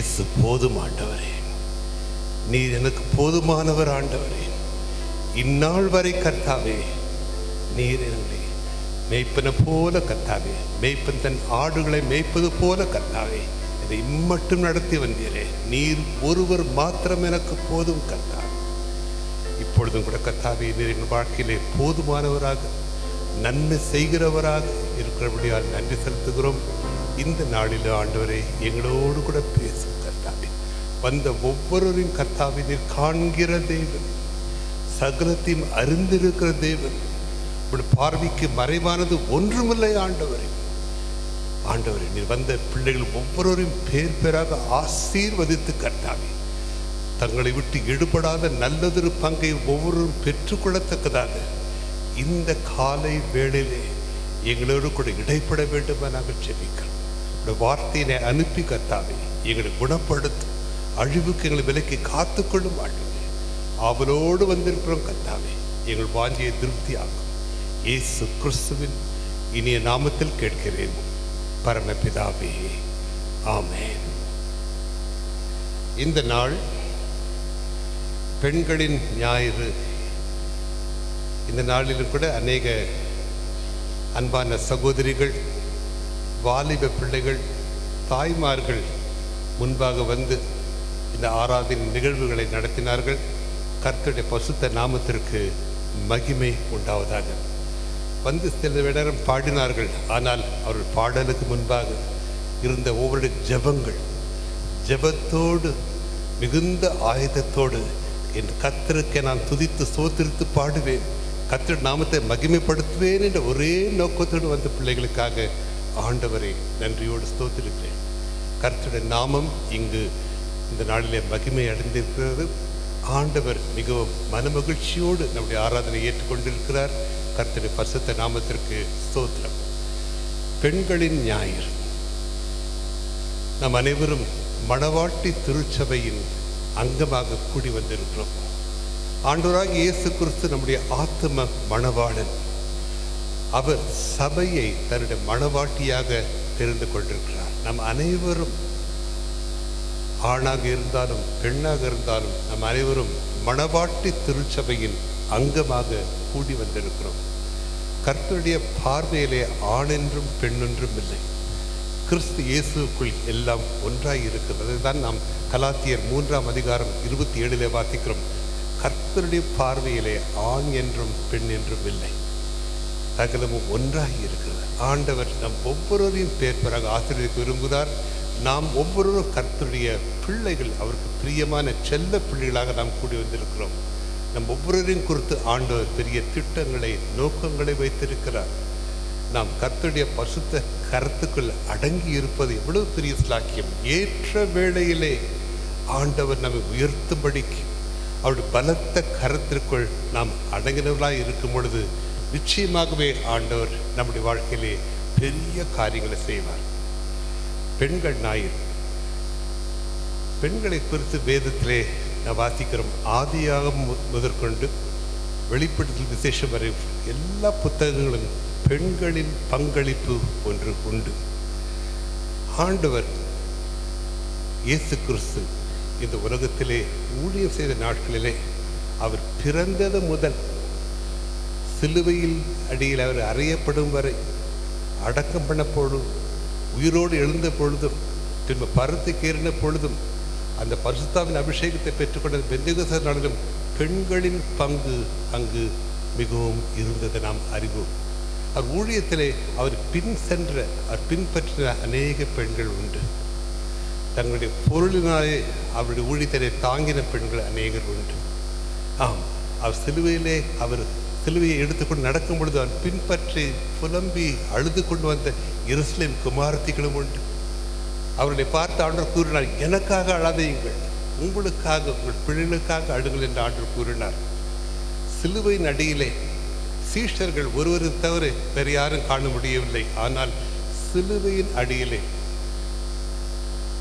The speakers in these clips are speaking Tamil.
இயேசு போதும் ஆண்டவரே, நீர் எனக்கு போதுமானவர் ஆண்டவரே. இந்நாள் வரை கர்த்தாவே நீர் என்னை மேய்ப்பன போல கர்த்தாவே, மேய்ப்பன் தன் ஆடுகளை மேய்ப்பது போல கர்த்தாவே இதை இம்மட்டும் நடத்தி வந்தீரே. நீர் ஒருவர் மாத்திரம் எனக்கு போதும் கர்த்தாவே. இப்பொழுதும் கூட கர்த்தாவே நீர் என் வாழ்க்கையிலே போதுமானவராக நன்மை செய்கிறவராக இருக்கிறபடியால் நன்றி செலுத்துகிறோம். இந்த நாளில் ஆண்டவரே எங்களோடு கூட பேசும் கர்த்தாவே. வந்த ஒவ்வொருவரையும் கர்த்தாவே நீர் காண்கிற தேவன், சகலத்தையும் அறிந்திருக்கிற தேவன். இப்படி பார்வைக்கு மறைவானது ஒன்றுமில்லை ஆண்டவரே. ஆண்டவரே நீர் வந்த பிள்ளைகள் ஒவ்வொருவரையும் பேர் பேராக ஆசீர்வதித்து கர்த்தாவே தங்களை விட்டு எடுபடாத நல்லதொரு பங்கை ஒவ்வொருவரும் பெற்றுக்கொள்ளத்தக்கதாக இந்த காலை வேளையிலே எங்களோடு கூட இடைப்பட வேண்டும் என நாங்கள் ஜெபிக்கிறோம். வார்த்தையினை அனுப்பி கர்த்தாவே எங்களை குணப்படுத்தும், அழிவுக்கு எங்களை விலைக்கு காத்துக்கொள்ளும் ஆண்டவரே. அவளோடு வந்திருக்கிறோம் கர்த்தாவே, எங்கள் வாஞ்சியை திருப்தியாகும். இயேசு கிறிஸ்துவின் இனிய நாமத்தில் கேட்கிறேன் பரமபிதாவே, ஆமென். இந்த நாள் பெண்களின் ஞாயிறு. இந்த நாளிலும் கூட அநேக அன்பான சகோதரிகள், வாலிப பிள்ளைகள், தாய்மார்கள் முன்பாக வந்து இந்த ஆராதனை நிகழ்வுகளை நடத்தினார்கள். கர்த்தருடைய பரிசுத்த நாமத்திற்கு மகிமை உண்டாவதாக. வந்து சில நேரம் பாடினார்கள். ஆனால் அவர்கள் பாடலுக்கு முன்பாக இருந்த ஒவ்வொரு ஜெபத்தோடு மிகுந்த ஆயுதத்தோடு என் கர்த்தருக்கு நான் துதித்து சோத்திரித்து பாடுவேன், கர்த்தர் நாமத்தை மகிமைப்படுத்துவேன் என்ற ஒரே நோக்கத்தோடு வந்த பிள்ளைகளுக்காக ஆண்டவரை நன்றியோடு ஸ்தோத்திருக்கிறேன். கர்த்தருடைய நாமம் இங்கு இந்த நாளிலே மகிமை அடைந்திருக்கிறது. ஆண்டவர் மிகவும் மனமகிழ்ச்சியோடு நம்முடைய ஆராதனை ஏற்றுக்கொண்டிருக்கிறார். கர்த்தருடைய பரிசுத்த நாமத்திற்கு ஸ்தோத்திரம். பெண்களின் ஞாயிறு. நாம் அனைவரும் மணவாட்டி திருச்சபையின் அங்கமாக கூடி வந்திருக்கிறோம். ஆண்டவராக இயேசு கிறிஸ்து நம்முடைய ஆத்தும மணவாளன். அவர் சபையை தன்னுடைய மணவாட்டியாக தெரிந்து கொண்டிருக்கிறார். நம் அனைவரும் ஆணாக இருந்தாலும் பெண்ணாக இருந்தாலும் நம் அனைவரும் மணவாட்டி திருச்சபையின் அங்கமாக கூடி வந்திருக்கிறோம். கர்த்தருடைய பார்வையிலே ஆண் என்றும் பெண் என்றும் இல்லை. கிறிஸ்து இயேசுக்குள் எல்லாம் ஒன்றாய் இருக்கிறது. அதுதான் நாம் கலாத்தியர் 3:27 வாசிக்கிறோம். கர்த்தருடைய பார்வையிலே ஆண் என்றும் பெண் என்றும் இல்லை, சகலமும் ஒன்றாகி இருக்கிறது. ஆண்டவர் நம் ஒவ்வொருவரையும் பேர் பெறாக ஆசீர்வதிக்க விரும்புகிறார். நாம் ஒவ்வொருவரும் கர்த்தருடைய பிள்ளைகள், அவருக்கு பிரியமான செல்ல பிள்ளைகளாக நாம் கூடி வந்திருக்கிறோம். நம் ஒவ்வொருவரையும் குறித்து ஆண்டவர் பெரிய திட்டங்களை, நோக்கங்களை வைத்திருக்கிறார். நாம் கர்த்தருடைய பரிசுத்த கருத்துக்குள் அடங்கி இருப்பது எவ்வளவு பெரிய ஸ்லாக்கியம். ஏற்ற வேளையிலே ஆண்டவர் நம்மை உயர்த்தும்படிக்கு அவருடைய பலத்த கருத்திற்குள் நாம் அடங்கினவர்களாக இருக்கும் பொழுது நிச்சயமாகவே ஆண்டவர் நம்முடைய வாழ்க்கையிலே பெரிய காரியங்களை செய்வார். பெண்கள் ஞாயிறு. பெண்களை குறித்து வேதத்திலே நாம் வாசிக்கிறோம். ஆதியாகமம் முதற்கொண்டு வெளிப்படுத்தல் விசேஷம் வரை எல்லா புத்தகங்களும் பெண்களின் பங்களிப்பு ஒன்று உண்டு. ஆண்டவர் இயேசு கிறிஸ்து இந்த உலகத்திலே ஊழியம் செய்த நாட்களிலே அவர் பிறந்தது முதல் சிலுவையில் அடியில் அவர் அறையப்படும் வரை, அடக்கம் பண்ணப்பொழுதும், உயிரோடு எழுந்த பொழுதும், திரும்ப பருத்துக்கு ஏறின பொழுதும், அந்த பரிசுத்தாவின் அபிஷேகத்தை பெற்றுக்கொண்ட பெந்தெகோஸ்தே நாளிலும் பெண்களின் பங்கு அங்கு மிகவும் இருந்ததை நாம் அறிவோம். அவர் ஊழியத்திலே அவர் அவர் பின்பற்றின அநேக பெண்கள் உண்டு. தங்களுடைய பொருளினாலே அவருடைய ஊழியத்திலே தாங்கின பெண்கள் அநேகர் உண்டு. ஆம், அவர் சிலுவையை எடுத்துக்கொண்டு நடக்கும் பொழுது அவர் பின்பற்றி புலம்பி அழுது கொண்டு வந்த எருசலேம் குமாரத்திகளும் உண்டு. அவர்களை பார்த்து ஆண்டவர் கூறினார், எனக்காக அழாதையுங்கள், உங்களுக்காக, உங்கள் பிள்ளைகளுக்காக அழுங்கள் என்று ஆண்டவர் கூறினார். சிலுவையின் அடியிலே சீஷர்கள் ஒருவரை தவிர வேறு யாரும் காண முடியவில்லை. ஆனால் சிலுவையின் அடியிலே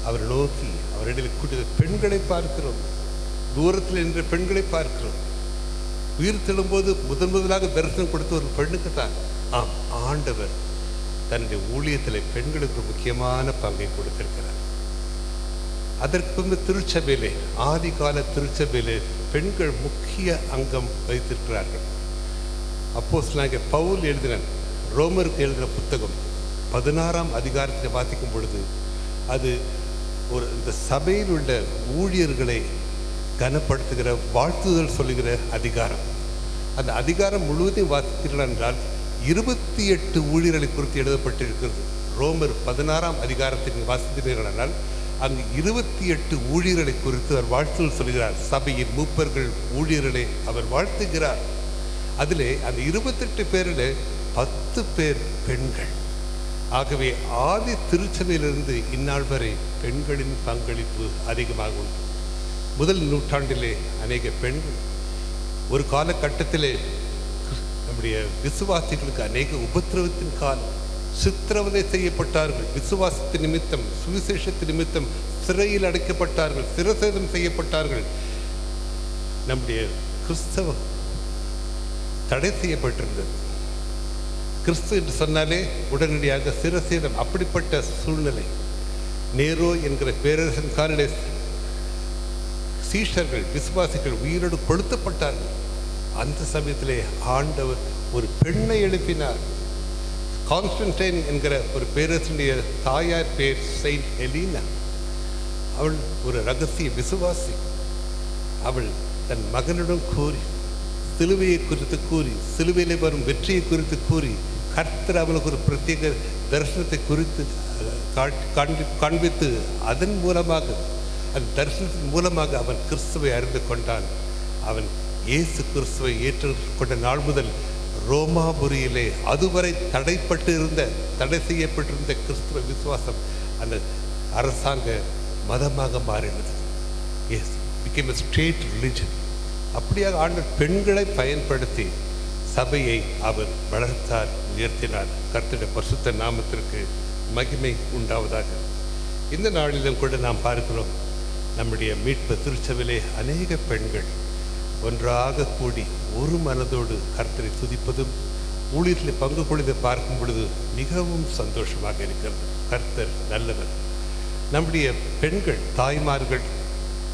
அவர் நோக்கி அவரிடையில் கூட்டிய பெண்களை பார்க்கிறோம். தூரத்தில் நின்ற பெண்களை பார்க்கிறோம். உயிர் தெழும்போது முதலாக தரிசனம் கொடுத்த ஒரு பெண்ணுக்கு தான். ஆம், ஆண்டவர் தன்னுடைய ஊழியத்தில் பெண்களுக்கு முக்கியமான பங்கை கொடுத்திருக்கிறார். அதற்கு வந்து திருச்சபையிலே, ஆதி கால திருச்சபையிலே பெண்கள் முக்கிய அங்கம் வைத்திருக்கிறார்கள். அப்போஸ்தலனாகிய பவுல் எழுதின ரோமருக்கு எழுதின புத்தகம் 16ஆம் அதிகாரத்தை வாசிக்கும் பொழுது அது இந்த சபையில் உள்ள ஊழியர்களை கனப்படுத்துகிற, வாழ்த்துதல் சொல்லுகிற அதிகாரம். அந்த அதிகாரம் முழுவதையும் வாசித்தீர்கள் என்றால் 28 ஊழியர்களை குறித்து எழுதப்பட்டிருக்கிறது. ரோமர் 16ஆம் அதிகாரத்தை வாசித்தீர்கள் என்றால் அங்கு 28 ஊழியர்களை குறித்து அவர் வாழ்த்துதல் சொல்கிறார். சபையின் மூப்பர்கள் ஊழியர்களை அவர் வாழ்த்துகிறார். அதிலே அந்த 28 பேரில் 10 பேர் பெண்கள். ஆகவே ஆதி திருச்சபையிலிருந்து இந்நாள் வரை பெண்களின் பங்களிப்பு அதிகமாக உண்டு. முதல் நூற்றாண்டிலே அநேக பெண்கள், ஒரு காலகட்டத்திலே நம்முடைய விசுவாசிகளுக்கு அநேக உபத்திரவத்தின் காலம், சித்திரவதை செய்யப்பட்டார்கள். விசுவாசத்தின் நிமித்தம், சுவிசேஷத்தின் நிமித்தம் சிறையில் அடைக்கப்பட்டார்கள், சிரசேதம் செய்யப்பட்டார்கள். நம்முடைய கிறிஸ்தவ தடை செய்யப்பட்டிருந்தது. கிறிஸ்து என்று சொன்னாலே உடனடியாக சிரசேதம். அப்படிப்பட்ட சூழ்நிலை. நேரோ என்கிற பேரரசன் காலிலே சீஷர்கள், விசுவாசிகள் உயிரோடு கொளுத்தப்பட்டார்கள். அந்த சமயத்திலே ஆண்டவர் ஒரு பெண்ணை எழுப்பினார். கான்ஸ்டன்டைன் என்கிற ஒரு பேரரசனுடைய தாயார் பேர் செயின்ட் ஹெலீனா. அவள் ஒரு ரகசிய விசுவாசி. அவள் தன் மகனிடம் கூறி, சிலுவையை குறித்து கூறி, சிலுவையிலே வரும் வெற்றியை குறித்து கூறி, கர்த்தர் அவனுக்கு ஒரு பிரத்யேக தரிசனத்தை குறித்து காண்பித்து, அதன் மூலமாக, அந்த தரிசனத்தின் மூலமாக அவன் கிறிஸ்துவை அறிந்து கொண்டான். அவன் இயேசு கிறிஸ்துவை ஏற்றுக்கொண்ட நாள் முதல் ரோமாபுரியிலே அதுவரை தடை செய்யப்பட்டிருந்த கிறிஸ்துவ விசுவாசம் அந்த அரசாங்க மதமாக மாறினது. Yes, became a state religion. அப்படியாக ஆண்டவர் பெண்களை பயன்படுத்தி சபையை அவர் வளர்த்தார், உயர்த்தினார். கர்த்தருடைய பரிசுத்த நாமத்திற்கு மகிமை உண்டாவதாக. இந்த நாளிலும் கூட நாம் பார்க்கிறோம், நம்முடைய மீட்பு திருச்சபையிலே அநேக பெண்கள் ஒன்றாக கூடி ஒரு மனதோடு கர்த்தரை துதிப்பதும் ஊழியத்தில் பங்கு கொள்வதை பார்க்கும் பொழுது மிகவும் சந்தோஷமாக இருக்கிறது. கர்த்தர் நல்லவர். நம்முடைய பெண்கள், தாய்மார்கள்,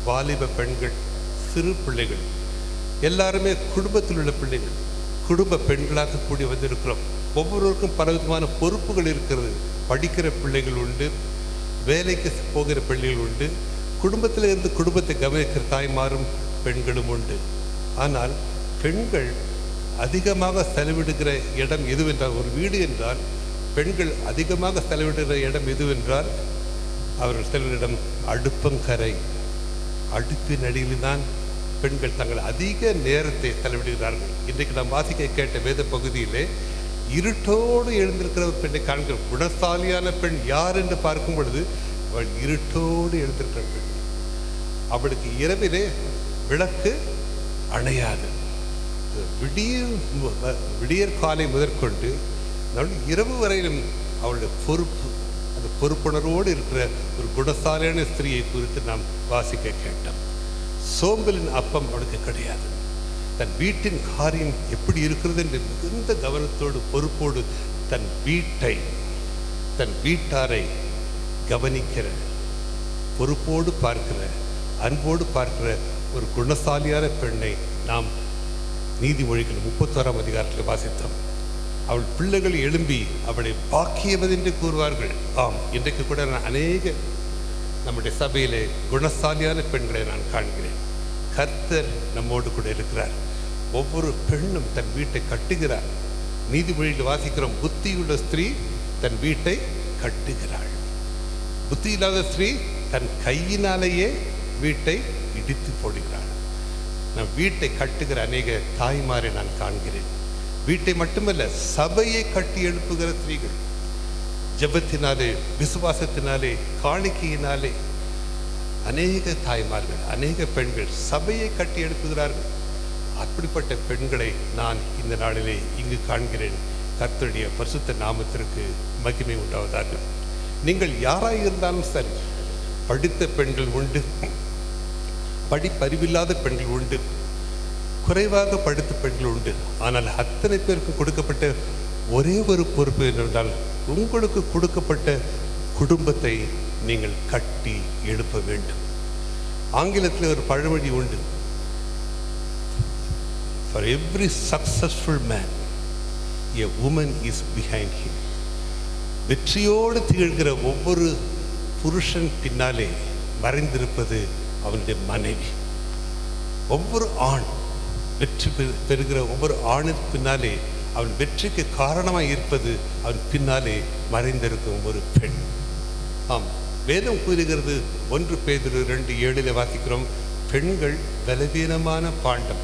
வாலிப பெண்கள், சிறு பிள்ளைகள் எல்லாருமே குடும்பத்தில் உள்ள பிள்ளைகள், குடும்ப பெண்களாக கூடி வந்திருக்கிறோம். ஒவ்வொருவருக்கும் பல விதமான பொறுப்புகள் இருக்கிறது. படிக்கிற பிள்ளைகள் உண்டு, வேலைக்கு போகிற பிள்ளைகள் உண்டு, குடும்பத்தில் இருந்து குடும்பத்தை கவனிக்கிற தாய்மாரும் பெண்களும் உண்டு. ஆனால் பெண்கள் அதிகமாக செலவிடுகிற இடம் எதுவென்றால், ஒரு வீடு என்றால் பெண்கள் அதிகமாக செலவிடுகிற இடம் எதுவென்றால் அவர்கள் செல்கிற இடம் அடுப்பங்கரை. அடுப்பின் அடியில்தான் பெண்கள் தங்கள் அதிக நேரத்தை செலவிடுகிறார்கள். இன்றைக்கு நாம் வாசிக்க கேட்ட வேத பகுதியிலே இருட்டோடு எழுந்திருக்கிற ஒரு பெண்ணை காண்கிற, குணசாலியான பெண் யார் என்று பார்க்கும் பொழுது அவள் இருட்டோடு எழுந்திருக்கிற பெண். அவளுக்கு இரவிலே விளக்கு அணையாது. விடியற் காலை முதற்கொண்டு இரவு வரையிலும் அவளுடைய பொறுப்பு, அந்த பொறுப்புணர்வோடு இருக்கிற ஒரு குணசாலியான ஸ்திரியை குறித்து நாம் வாசிக்க கேட்டோம். சோம்பலின் அப்பம் அவளுக்கு கிடையாது. தன் வீட்டின் காரியம் எப்படி இருக்கிறது என்று மிகுந்த கவனத்தோடு, பொறுப்போடு தன் வீட்டை, தன் வீட்டாரை கவனிக்கிற, பொறுப்போடு பார்க்கிற, அன்போடு பார்க்கிற ஒரு குணசாலியான பெண்ணை நாம் நீதிமொழிகள் 31ஆம் அதிகாரத்தில் வாசித்தோம். அவள் பிள்ளைகள் எழும்பி அவளை பாக்கியவது என்று கூறுவார்கள். ஆம், இன்றைக்கு கூட நான் அநேக நம்முடைய சபையிலே குணசாலியான பெண்களை நான் காண்கிறேன். கர்த்தர் நம்மோடு கூட இருக்கிறார். ஒவ்வொரு பெண்ணும் தன் வீட்டை கட்டுகிறார். நீதிமொழியில் வாசிக்கிறோம், புத்தியுள்ள ஸ்திரீ தன் வீட்டை கட்டுகிறாள். புத்தி இல்லாத ஸ்திரீ தன் கையினாலேயே வீட்டை இடித்து போடுகிறாள். நான் வீட்டை கட்டுகிற அநேக தாய்மாரை நான் காண்கிறேன். வீட்டை மட்டுமல்ல, சபையை கட்டி எழுப்புகிற ஸ்திரீகள், ஜெபத்தினாலே, விசுவாசத்தினாலே, காணிக்கையினாலே அநேக தாய்மார்கள், அநேக பெண்கள் சபையை கட்டி எழுப்புகிறார்கள். அப்படிப்பட்ட பெண்களை நான் இந்த நாளிலே இங்கு காண்கிறேன். கர்த்தருடைய பரிசுத்த நாமத்திற்கு மகிமை உண்டாவதாக. நீங்கள் யாராக இருந்தாலும் சரி, படித்த பெண்கள் உண்டு, படிப்பறிவில்லாத பெண்கள் உண்டு, குறைவாக படித்த பெண்கள் உண்டு. ஆனால் அத்தனை பேருக்கு கொடுக்கப்பட்ட ஒரே ஒரு பொறுப்பு என்னவென்றால், உங்களுக்கு கொடுக்கப்பட்ட குடும்பத்தை நீங்கள் கட்டி எழுப்ப வேண்டும். ஆங்கிலத்தில் ஒரு பழமொழி உண்டு, for every successful man a woman is behind him. வெற்றியோடு திகழ்கிற ஒவ்வொரு புருஷன் பின்னாலே மறைந்திருப்பது அவனுடைய மனைவி. ஒவ்வொரு ஆண் வெற்றி பெறுகிற ஒவ்வொரு ஆணின் பின்னாலே அவன் வெற்றிக்கு காரணமாக இருப்பது அவன் பின்னாலே மறைந்திருக்கும் ஒரு பெண். ஆம், வேதம் கூறுகிறது, 1 பேதுரு 2:7 வாசிக்கிறோம், பெண்கள் பலவீனமான பாண்டம்.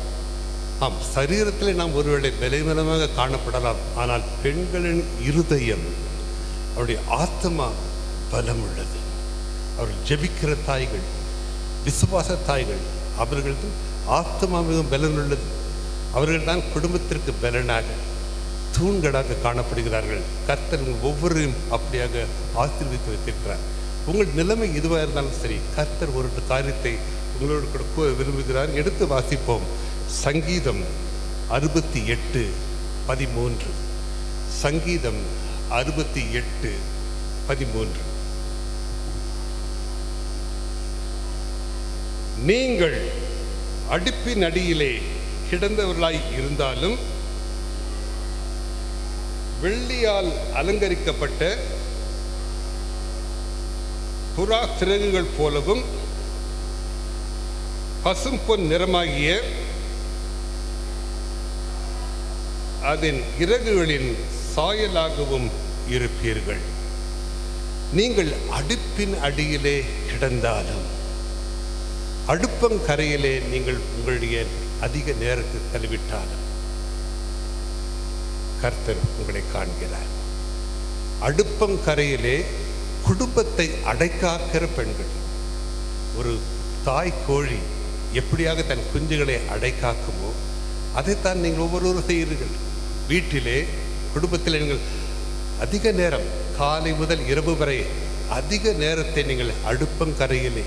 ஆம், சரீரத்தில் நாம் ஒருவேளை பலவீனமாக காணப்படலாம், ஆனால் பெண்களின் இருதயம், அவருடைய ஆத்மா பலம் உள்ளது. அவர்கள் ஜெபிக்கிற தாய்கள், விசுவாச தாய்கள், அவர்களது ஆத்மா மிகவும் பலன் உள்ளது. அவர்கள் தான் குடும்பத்திற்கு பலனாக, தூண்களாக காணப்படுகிறார்கள். கர்த்தர் ஒவ்வொருவரையும் அப்படியாக ஆசீர்வதித்து வைத்திருக்கிறார். உங்கள் நிலைமை எதுவாக இருந்தாலும் சரி, கர்த்தர் ஒரு காரியத்தை உங்களோடு கொடுக்க விரும்புகிறார். எடுத்து வாசிப்போம். சங்கீதம் 68:13. சங்கீதம் 68:13. நீங்கள் அடுப்பின் அடியிலே கிடந்தவர்களாய் இருந்தாலும் வெள்ளியால் அலங்கரிக்கப்பட்ட புறா சிறகுகள் போலவும் பசும்பொன் நிறமாகிய அதன் இறகுகளின் சாயலாகவும் இருப்பீர்கள். நீங்கள் அடுப்பின் அடியிலே கிடந்தாலும், அடுப்பங்கரையிலே நீங்கள் உங்களுடைய அதிக நேரத்தை செலவிட்டாலும் கர்த்தர் உங்களை காண்கிறார். அடுப்பங்கரையிலே குடும்பத்தை அடைக்காக்கிற பெண்கள், ஒரு தாய் கோழி எப்படியாக தன் குஞ்சுகளை அடைக்காக்குமோ அதைத்தான் நீங்கள் ஒவ்வொருவரும் செய்கிறீர்கள். வீட்டிலே, குடும்பத்தில் நீங்கள் அதிக நேரம், காலை முதல் இரவு வரை அதிக நேரத்தை நீங்கள் அடுப்பங்கரையிலே,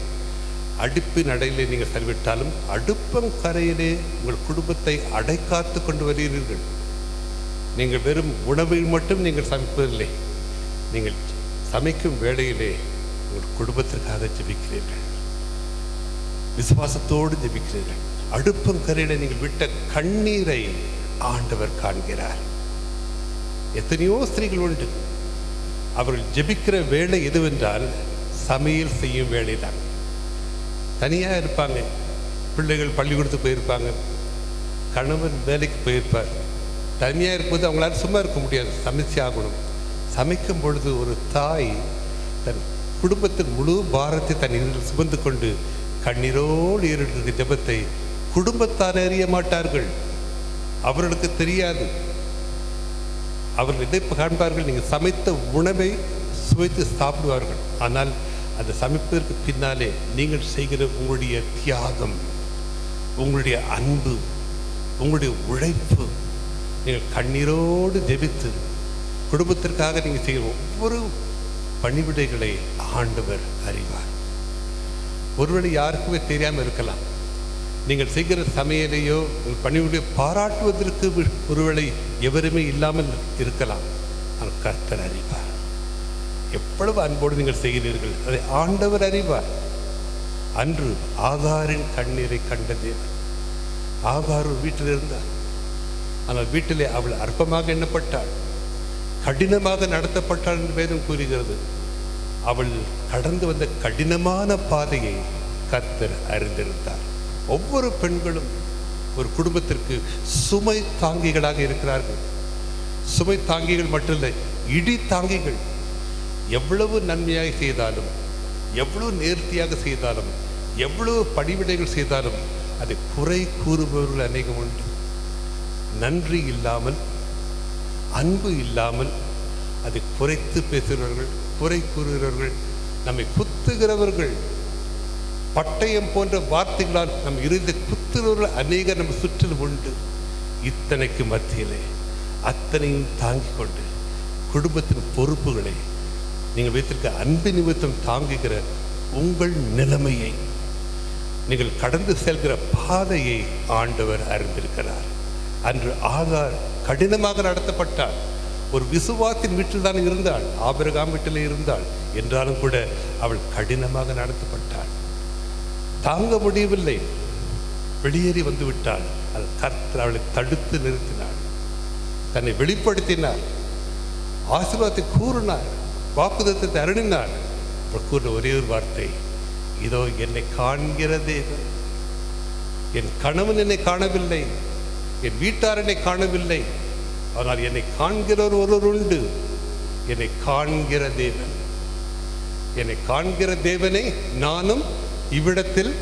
அடுப்பின் அடையிலே நீங்கள் செலவிட்டாலும் அடுப்பங்கரையிலே உங்கள் குடும்பத்தை அடைக்காத்து கொண்டு வருகிறீர்கள். நீங்கள் வெறும் உணவில் மட்டும் நீங்கள் சமைப்பதில்லை, நீங்கள் சமைக்கும் வேளையிலே உங்கள் குடும்பத்திற்காக ஜெபிக்கிறீர்கள், விசுவாசத்தோடு ஜெபிக்கிறீர்கள். அடுப்பங்கரையிலே நீங்கள் விட்ட கண்ணீரை ஆண்டவர் காண்கிறார். எத்தனையோ ஸ்திரீகள் உண்டு, அவர்கள் ஜெபிக்கிற வேலை எதுவென்றால் சமையல் செய்யும் வேலை தான். தனியாக இருப்பாங்க, பிள்ளைகள் பள்ளிக்கூடத்துக்கு போயிருப்பாங்க, கணவன் வேலைக்கு போயிருப்பார். தனியாக இருக்கும்போது அவங்களால சும்மா இருக்க முடியாது, சமைச்சு ஆகணும். சமைக்கும் பொழுது ஒரு தாய் தன் குடும்பத்தின் முழு பாரத்தை தன் இதில் சுமந்து கொண்டு கண்ணீரோடு இருக்கிற ஜெபத்தை குடும்பத்தார் அறிய மாட்டார்கள், அவர்களுக்கு தெரியாது. அவர்கள் இதை காண்பார்கள், நீங்கள் சமைத்த உணவை சுவைத்து சாப்பிடுவார்கள். ஆனால் அந்த சமைப்பதற்கு பின்னாலே நீங்கள் செய்கிற உங்களுடைய தியாகம், உங்களுடைய அன்பு, உங்களுடைய உழைப்பு, நீங்கள் கண்ணீரோடு ஜெபித்து குடும்பத்திற்காக நீங்கள் செய்கிற ஒவ்வொரு பணிவிடைகளை ஆண்டவர் அறிவார். ஒருவேளை யாருக்குமே தெரியாமல் இருக்கலாம். நீங்கள் செய்கிற சமையலையோ உங்கள் பணிவிடையோ பாராட்டுவதற்கு ஒருவேளை எவருமே இல்லாமல் இருக்கலாம். ஆனால் கர்த்தர் அறிவார். எவ்வளவு அன்போடு நீங்கள் செய்கிறீர்கள் அதை ஆண்டவர் அறிவார். அன்று ஆகாரின் கண்ணீரை கண்ட தேவன். ஆகார் வீட்டில் இருந்தார், ஆனால் வீட்டிலே அவள் அற்பமாக எண்ணப்பட்டாள், கடினமாக நடத்தப்பட்டாள் என்று வேதம் கூறுகிறது. அவள் கடந்து வந்த கடினமான பாதையை கர்த்தர் அறிந்திருந்தார். ஒவ்வொரு பெண்களும் ஒரு குடும்பத்திற்கு சுமை தாங்கிகளாக இருக்கிறார்கள். சுமை தாங்கிகள் மட்டுமில்லை, இடி தாங்கிகள். எவ்வளவு நன்மையாக செய்தாலும், எவ்வளவு நேர்த்தியாக செய்தாலும், எவ்வளவு பணிவிடைகள் செய்தாலும் அதை குறை கூறுபவர்கள் அநேகம் உண்டு. நன்றி இல்லாமல், அன்பு இல்லாமல் அதை குறைத்து பேசுகிறவர்கள், குறை கூறுகிறவர்கள், நம்மை குத்துகிறவர்கள், பட்டயம் போன்ற வார்த்தைகளால் நம் இறுதி குத்துகிறவர்கள் அநேகர் நம்ம சுற்றிலும் உண்டு. இத்தனைக்கு மத்தியிலே அத்தனையும் தாங்கிக் கொண்டு குடும்பத்தின் பொறுப்புகளை நீங்கள் வைத்திருக்க அன்பு நிமித்தம் தாங்குகிற உங்கள் நிலைமையை, நீங்கள் கடந்து செல்கிற பாதையை ஆண்டவர் அறிந்திருக்கிறார். அன்று ஆகார் கடினமாக நடத்தப்பட்டார். ஒரு விசுவாசின் வீட்டில் தான் இருந்தாள், ஆபிரகாம் வீட்டில் இருந்தாள். என்றாலும் கூட அவள் கடினமாக நடத்தப்பட்டாள். தாங்க முடியவில்லை, வெளியேறி வந்து விட்டாள். அது கர்த்தர் அவளை தடுத்து நிறுத்தினாள், தன்னை வெளிப்படுத்தினார், ஆசீர்வாதத்தை கூறினார், வாக்குத்தத்தத்தை அருளினார். அவர் கூறின ஒரே ஒரு வார்த்தை, இதோ என்னை காண்கிற தேவன். என் கணவன் என்னை காணவில்லை, என் வீட்டார் என்னை காணவில்லை, ஆனால் என்னை காண்கிறவர் ஒருவர் உண்டு. என்னை காண்கிற தேவன், என்னை காண்கிற தேவனை நானும் இவ்விடத்தில்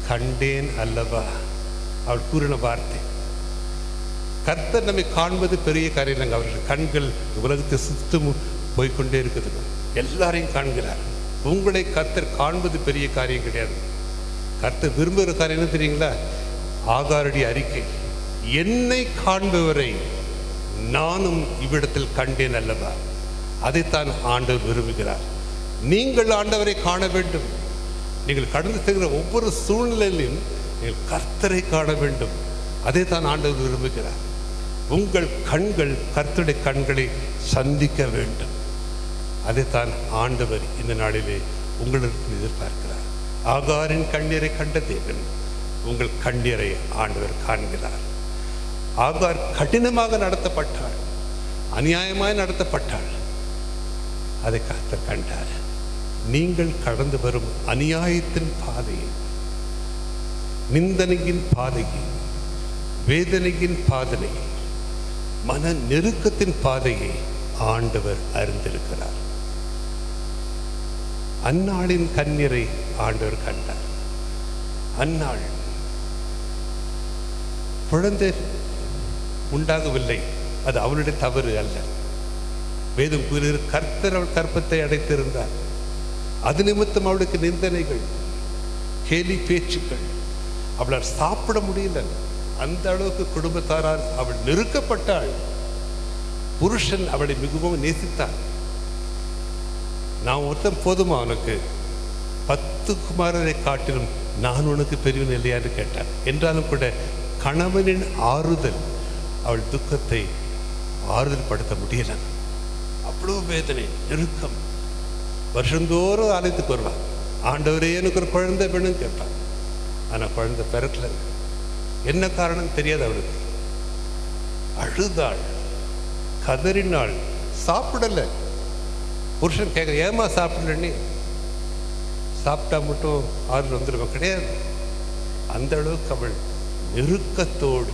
கண்டேன் அல்லவா. அவள் கூறின வார்த்தை. கர்த்தர் நம்மை காண்பது பெரிய காரியம் இல்லைங்க. அவர்கள் கண்கள் உலகத்தை சுத்தம் போய்கொண்டே இருக்குது, எல்லாரையும் காண்கிறார். உங்களை கர்த்தர் காண்பது பெரிய காரியம் கிடையாது. கர்த்தர் விரும்புகிற காரியம் என்ன தெரியுங்களா? ஆகாருடைய அறிக்கை, என்னை காண்பவரை நானும் இவ்விடத்தில் கண்டேன் அல்லவா. அதைத்தான் ஆண்டவர் விரும்புகிறார். நீங்கள் ஆண்டவரை காண வேண்டும். நீங்கள் கடந்து செல்கிற ஒவ்வொரு சூழ்நிலையிலும் நீங்கள் கர்த்தரை காண வேண்டும். அதை தான் ஆண்டவர் விரும்புகிறார். உங்கள் கண்கள் கர்த்தருடைய கண்களை சந்திக்க வேண்டும். அதைத்தான் ஆண்டவர் இந்த நாளிலே உங்களுக்கு எதிர்பார்க்கிறார். ஆகாரின் கண்ணீரை கண்ட தேவன் உங்கள் கண்ணீரை ஆண்டவர் காண்கிறார். ஆகார் கடினமாக நடத்தப்பட்டாள், அநியாயமாய் நடத்தப்பட்டாள். அதை கர்த்தர் கண்டார். நீங்கள் கடந்து வரும் அநியாயத்தின் பாதையை, நிந்தனையின் பாதையை, வேதனையின் பாதையை, மன நெருக்கத்தின் பாதையை ஆண்டவர் அறிந்திருக்கிறார். அன்னாளின் கண்ணீரை ஆண்டவர் கண்டார். அன்னாள் குழந்தை உண்டாகவில்லை, அது அவளுடைய தவறு அல்ல. வேதம் கூறுகிற கர்த்தர் அவள் கற்பத்தை அடைத்திருந்தார். அது நிமித்தம் அவளுக்கு நிந்தனைகள், கேலி பேச்சுக்கள், அவளால் சாப்பிட முடியல. அந்த அளவுக்கு குடும்பத்தாரால் அவள் நெருக்கப்பட்டாள். புருஷன் அவளை மிகவும் நேசித்தார். நான் ஒருத்தன் போதுமா அவனுக்கு? 10 குமாரரை காட்டிலும் நான் உனக்கு பெரியவன் இல்லையான்னு கேட்டார். என்றாலும் கூட கணவனின் ஆறுதல் அவள் துக்கத்தை ஆறுதல் படுத்த முடியல. அவ்வளோ வேதனை, நெருக்கம். வருஷந்தோறும் ஆலயத்துக்கு வருவான். ஆண்டவரே எனக்கு ஒரு குழந்தை வேணும்னு கேட்பான். ஆனால் குழந்தை பிறக்கல. என்ன காரணம் தெரியாது அவளுக்கு. அழுதாள், கதறினாள், சாப்பிடலை. புருஷன் கேட்க, ஏமா சாப்பிடலன்னு? சாப்பிட்டா மட்டும் ஆறுதல் வந்துடுமா? கிடையாது. அந்த அளவுக்கு அவள் நெருக்கத்தோடு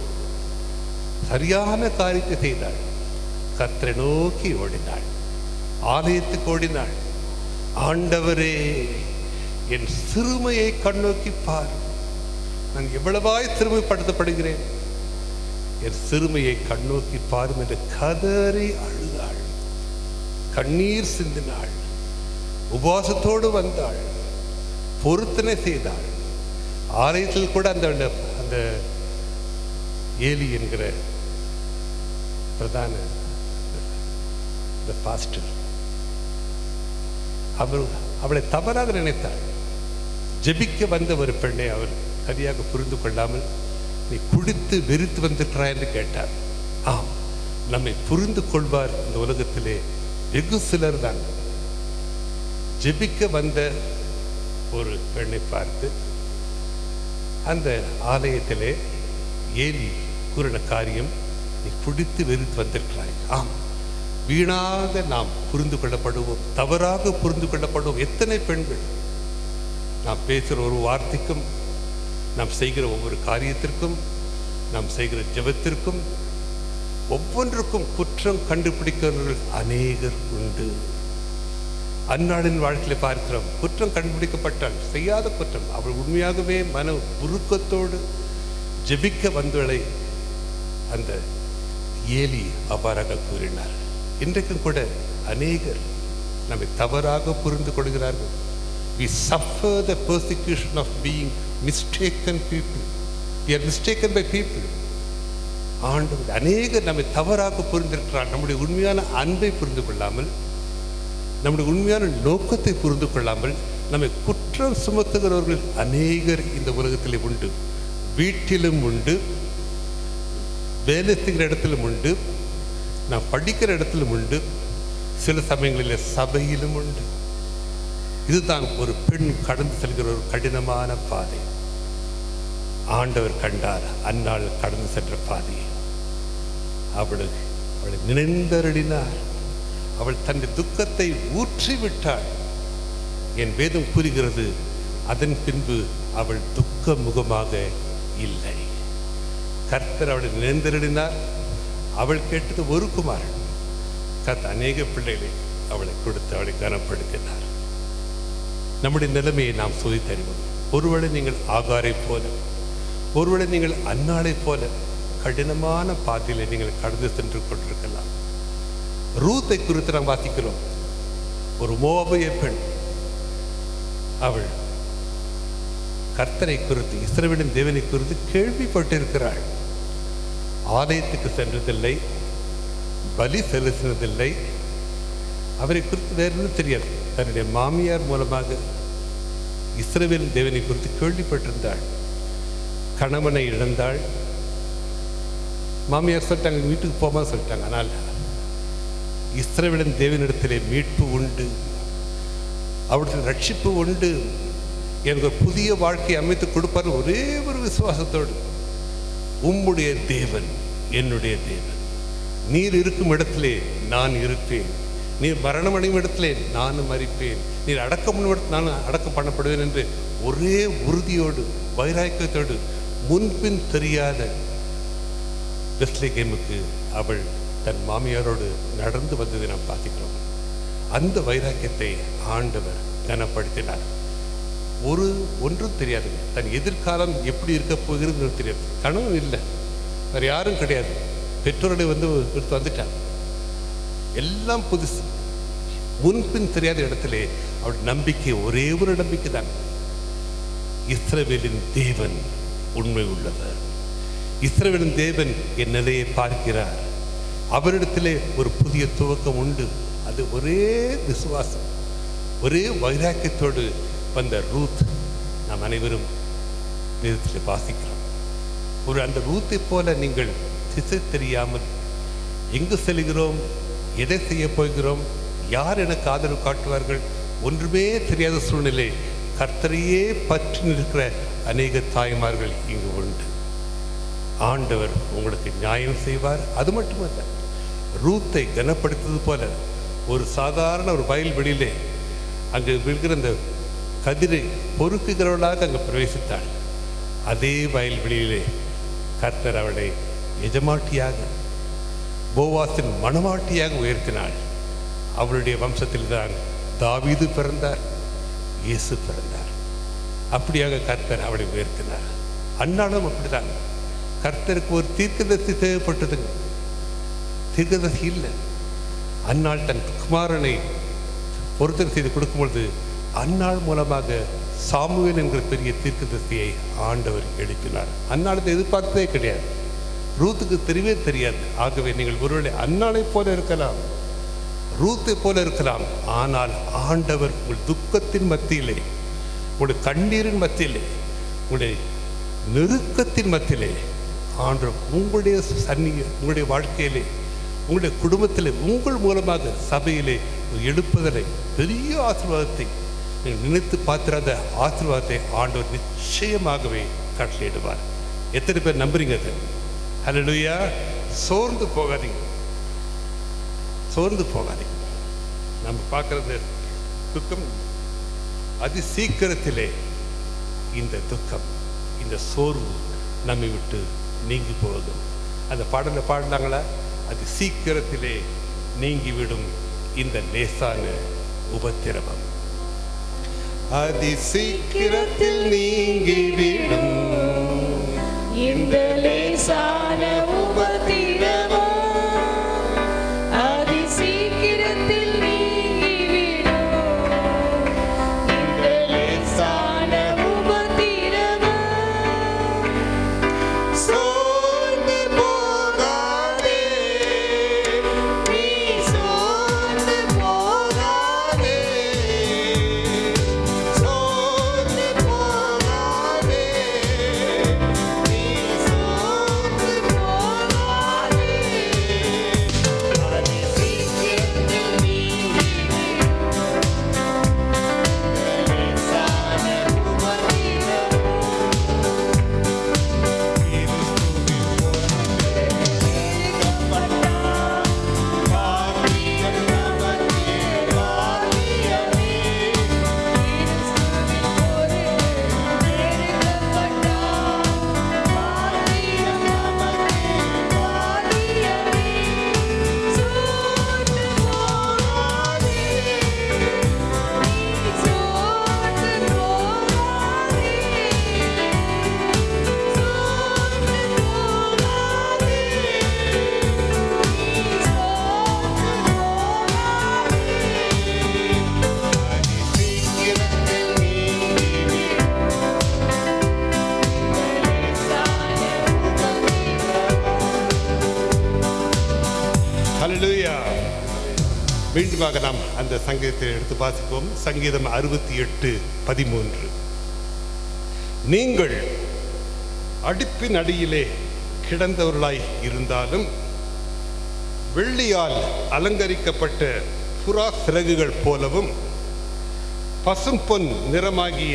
சரியான காரியத்தை செய்தாள். கர்த்தரை நோக்கி ஓடினாள், ஆலயத்துக்கு ஓடினாள். ஆண்டவரே, என் சிறுமையை கண்ணோக்கி பார். நான் எவ்வளவாய் சிறுமைப்படுத்தப்படுகிறேன், என் சிறுமையை கண்ணோக்கி பாரும் என்று கதறி அழுதாள், கண்ணீர் சிந்தினாள், உபவாசத்தோடு வந்தாள், பொருத்தனை செய்தாள். ஆலயத்தில் கூட அந்த ஏலி என்கிற பிரதான பாஸ்டர் அவளை தவறாக நினைத்தாள். ஜெபிக்க வந்த ஒரு பெண்ணை அவர் சரியாக புரிந்து கொள்ளாமல், நீ குடித்து வெறித்து வந்திருக்கிறாய் என்று கேட்டார். ஆம், நம்மை புரிந்து கொள்வார் இந்த உலகத்திலே வெகு சிலர் தான். ஜெபிக்க வந்த ஒரு பெண்ணை பார்த்து அந்த ஆலயத்திலே ஏலி கூறின காரியம், நீ குடித்து வெறித்து வந்திருக்கிறாய். ஆம், வீணாக நாம் புரிந்து கொள்ளப்படுவோம், தவறாக புரிந்து கொள்ளப்படுவோம். எத்தனை பெண்கள் நாம் பேசுகிற ஒரு வார்த்தைக்கும், நாம் செய்கிற ஒவ்வொரு காரியத்திற்கும், நாம் செய்கிற ஜெபத்திற்கும், ஒவ்வொன்றுக்கும் குற்றம் கண்டுபிடிக்கிறவர்கள் அநேகர் உண்டு. அந்நாளின் வாழ்க்கையில் பார்க்கிறோம், குற்றம் கண்டுபிடிக்கப்பட்டால் செய்யாத குற்றம், அவள் உண்மையாகவே மன உருக்கத்தோடு ஜெபிக்க வந்தவளை அந்த ஏலி அவ்வாறாக கூறினார். இன்றைக்கும் கூட அநேகர் நம்மை தவறாக புரிந்து கொள்கிறார்கள். We suffer the persecution of being mistaken people. We are mistaken by people. ஆண்டவர் அநேகர் நம்மை தவறாக புரிந்திருக்கிறார். நம்முடைய உண்மையான அன்பை புரிந்து கொள்ளாமல், நம்முடைய உண்மையான நோக்கத்தை புரிந்து கொள்ளாமல் நம்மை குற்றம் சுமத்துகிறவர்கள் அநேகர் இந்த உலகத்தில் உண்டு. வீட்டிலும் உண்டு, வேலை செய்கிற இடத்திலும் உண்டு, நான் படிக்கிற இடத்திலும் உண்டு, சில சமயங்களில் சபையிலும் உண்டு. இதுதான் ஒரு பெண் கடந்து செல்கிற ஒரு கடினமான பாதை. ஆண்டவர் கண்டார் அன்னாள் கடந்து சென்ற பாதையை. அவளை நினைந்தருளினார். அவள் தன் துக்கத்தை ஊற்றிவிட்டாள். என் வேதம் கூறுகிறது, அதன் பின்பு அவள் துக்க முகமாக இல்லை. கர்த்தர் அவளை நினைந்தருளினார். அவள் கேட்டது ஒரு குமாரன். கர்த்தர் அநேக பிள்ளைகளை அவளை கொடுத்து அவளை கனப்படுத்தினார். நம்முடைய நிலைமையை நாம் சோதித்தறிவோம். ஒருவேளை நீங்கள் ஆகாரை போல, ஒருவேளை நீங்கள் அன்னாளை போல கடினமான பாதையில் நீங்கள் கடந்து சென்று கொண்டிருக்கலாம். ரூத்தை குறித்து நாம் வாசிக்கிறோம். ஒரு மோவாபிய பெண். அவள் கர்த்தரை குறித்து, இஸ்ரவேலின் தேவனை குறித்து கேள்விப்பட்டிருக்கிறாள். ஆலயத்துக்கு சென்றதில்லை, பலி செலுத்தினதில்லை, அவரை குறித்து வேறு ஒன்றும் தெரியாது. தன்னுடைய மாமியார் மூலமாக இஸ்ரவேலின் தேவனை குறித்து கேள்விப்பட்டிருந்தாள். கணவனை இழந்தாள். மாமியார் சொல்லிட்டாங்க, வீட்டுக்கு போமா சொல்லிட்டாங்க. ஆனால் இஸ்ரவேலின் தேவனிடத்திலே மீட்பு உண்டு, அவருடைய ரட்சிப்பு உண்டு, எனக்கு ஒரு புதிய வாழ்க்கையை அமைத்து கொடுப்பார் ஒரே ஒரு விசுவாசத்தோடு. உம்முடைய தேவன் என்னுடைய தேவன், நீர் இருக்கும் இடத்திலே நான் இருப்பேன், நீர் மரணமடையும் இடத்திலே நானும் மறிப்பேன், நீர் அடக்கம் நான் அடக்கம் பண்ணப்படுவேன் என்று ஒரே உறுதியோடு வைராக்கியத்தோடு முன்பின் தெரியாத பெத்லகேமுக்கு அவள் தன் மாமியாரோடு நடந்து வந்ததை நாம் பார்க்கிறோம். அந்த வைராக்கியத்தை ஆண்டவர் கனப்படுத்தினார். ஒன்றும் தெரியாது, தன் எதிர்காலம் எப்படி இருக்க போகிறது தெரியாது. கனவும் இல்லை, வேறு யாரும் கிடையாது, பெற்றோருடைய எடுத்து வந்துட்டார், எல்லாம் புதுசு. முன்பின் தெரியாத இடத்திலே அவள் நம்பிக்கை ஒரே ஒரு நம்பிக்கை தான், இஸ்ரவேலின் தேவன் உண்மை உள்ளவர், இஸ்ரவேலின் தேவன் என் நிலையை பார்க்கிறார், அவரிடத்திலே ஒரு புதிய துவக்கம் உண்டு. அது ஒரே விசுவாசம், ஒரே வைராக்கியத்தோடு வந்த ரூத் நாம் அனைவரும் வேதத்தில் வாசிக்கிறோம். அந்த ரூத்தை போல நீங்கள் திசை தெரியாமல் எங்கு செல்கிறோம், எதை செய்ய போகிறோம், யார் எனக்கு ஆதரவு காட்டுவார்கள், ஒன்றுமே தெரியாத சூழ்நிலை கர்த்தரையே பற்றி நிற்கிற அநேக தாய்மார்கள் இங்கு உண்டு. ஆண்டவர் உங்களுக்கு நியாயம் செய்வார். அது மட்டுமல்ல, ரூத்தை கனப்படுத்தது போல ஒரு சாதாரண ஒரு வயல்வெளியிலே அங்கு விழுகிற அந்த கதிரை பொறுக்குகிறவளாக அங்கு பிரவேசித்தாள். அதே வயல்வெளியிலே கர்த்தர் அவளை எஜமாட்டியாக, போவாசின் மணவாட்டியாக உயர்த்தினாள். அவளுடைய வம்சத்தில் தான் தாவீது பிறந்தார், இயேசு பிறந்தார். அப்படியாக கர்த்தர் அவளை உயர்த்தினார். அன்னாலும் அப்படிதான். கர்த்தருக்கு ஒரு தீர்க்கதரிசி தேவைப்பட்டதுங்க. தீர்க்கதரிசி இல்லை. அன்னாள் தன் குமாரனை பொருத்தனை செய்து கொடுக்கும் பொழுது அன்னாள் மூலமாக சாமுவேல் என்கிற பெரிய தீர்க்கதரிசியை ஆண்டவர் எழுப்பினார். அன்னாளத்தை எதிர்பார்த்ததே கிடையாது, ரூத்துக்கு தெரியவே தெரியாது. ஆகவே நீங்கள் ஒருவேளை அன்னாளை போல இருக்கலாம், ரூத்தை போல இருக்கலாம், ஆனால் ஆண்டவர் உங்கள் துக்கத்தின் மத்தியிலே, உங்களுடைய கண்ணீரின் மத்தியிலே, உங்களுடைய நெருக்கத்தின் மத்தியிலே ஆண்டவர் உங்களுடைய உங்களுடைய வாழ்க்கையிலே, உங்களுடைய குடும்பத்திலே, உங்கள் மூலமாக சபையிலே எழுப்புதலை, பெரிய ஆசீர்வாதத்தை நீங்கள் நினைத்து பார்த்திராத ஆசீர்வாதத்தை ஆண்டவர் நிச்சயமாகவே கட்டளையிடுவார். எத்தனை பேர் நம்புறீங்க அது? ஹல்லேலூயா. சோர்ந்து போகாதீங்க, சோர்ந்து போகாதீங்க. நம்ம பார்க்கறது துக்கம், அதி சீக்கிரத்திலே இந்த துக்கம், இந்த சோர்வு நம்மை விட்டு நீங்கி போகும். அந்த பாடலில் பாடினாங்களா, அது சீக்கிரத்திலே நீங்கிவிடும் இந்த லேசான உபத்திரவம், அதி சீக்கிரத்தில் நீங்கிவிடும் இந்த லேசான உபத்திரவம், அதி சீக்கிரத்தில் நீங்கிவிடும் இந்த லேசான உபத்திரவம். சோர்ந்து போகாதே, நீ சோர்ந்து போகாதே, சோர்ந்து போகாதே, நீ சோர்ந்து போகாதே. மீண்டுமாக நாம் அந்த சங்கீதத்தை எடுத்து வாசிப்போம். சங்கீதம் 68:13. நீங்கள் அடுப்பின் அடியிலே கிடந்தவர்களாய் இருந்தாலும் வெள்ளியால் அலங்கரிக்கப்பட்ட புறா சிறகுகள் போலவும் பசும் பொன் நிறமாகிய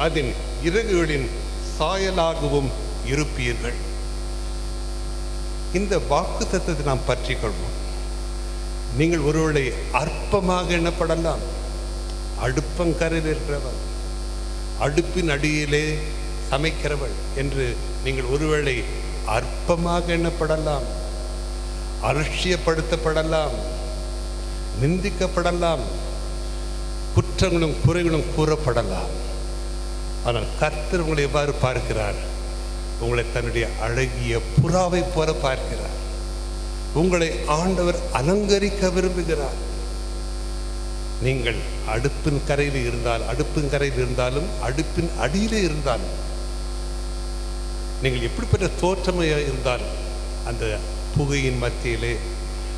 அதன் இறகுகளின் சாயலாகவும் இருப்பீர்கள். இந்த வாக்கு தத்தத்தை நாம் பற்றிக் கொள்வோம். நீங்கள் ஒருவேளை அற்பமாக எண்ணப்படலாம். அடுப்பங்கரையில் இருக்கிறவள், அடுப்பின் அடியிலே சமைக்கிறவள் என்று நீங்கள் ஒருவேளை அற்பமாக எண்ணப்படலாம், அலட்சியப்படுத்தப்படலாம், நிந்திக்கப்படலாம், குற்றங்களும் குறைகளும் கூறப்படலாம். ஆனால் கர்த்தர் உங்களை எவ்வாறு பார்க்கிறார்? உங்களை தன்னுடைய அழகிய புறாவை போல பார்க்கிறார். உங்களை ஆண்டவர் அலங்கரிக்க விரும்புகிறார். நீங்கள் அடுப்பின் கரையில் இருந்தாலும் அடுப்பின் அடியிலே இருந்தாலும், நீங்கள் எப்படிப்பட்ட தோற்றமையாக இருந்தாலும், அந்த புகையின் மத்தியிலே,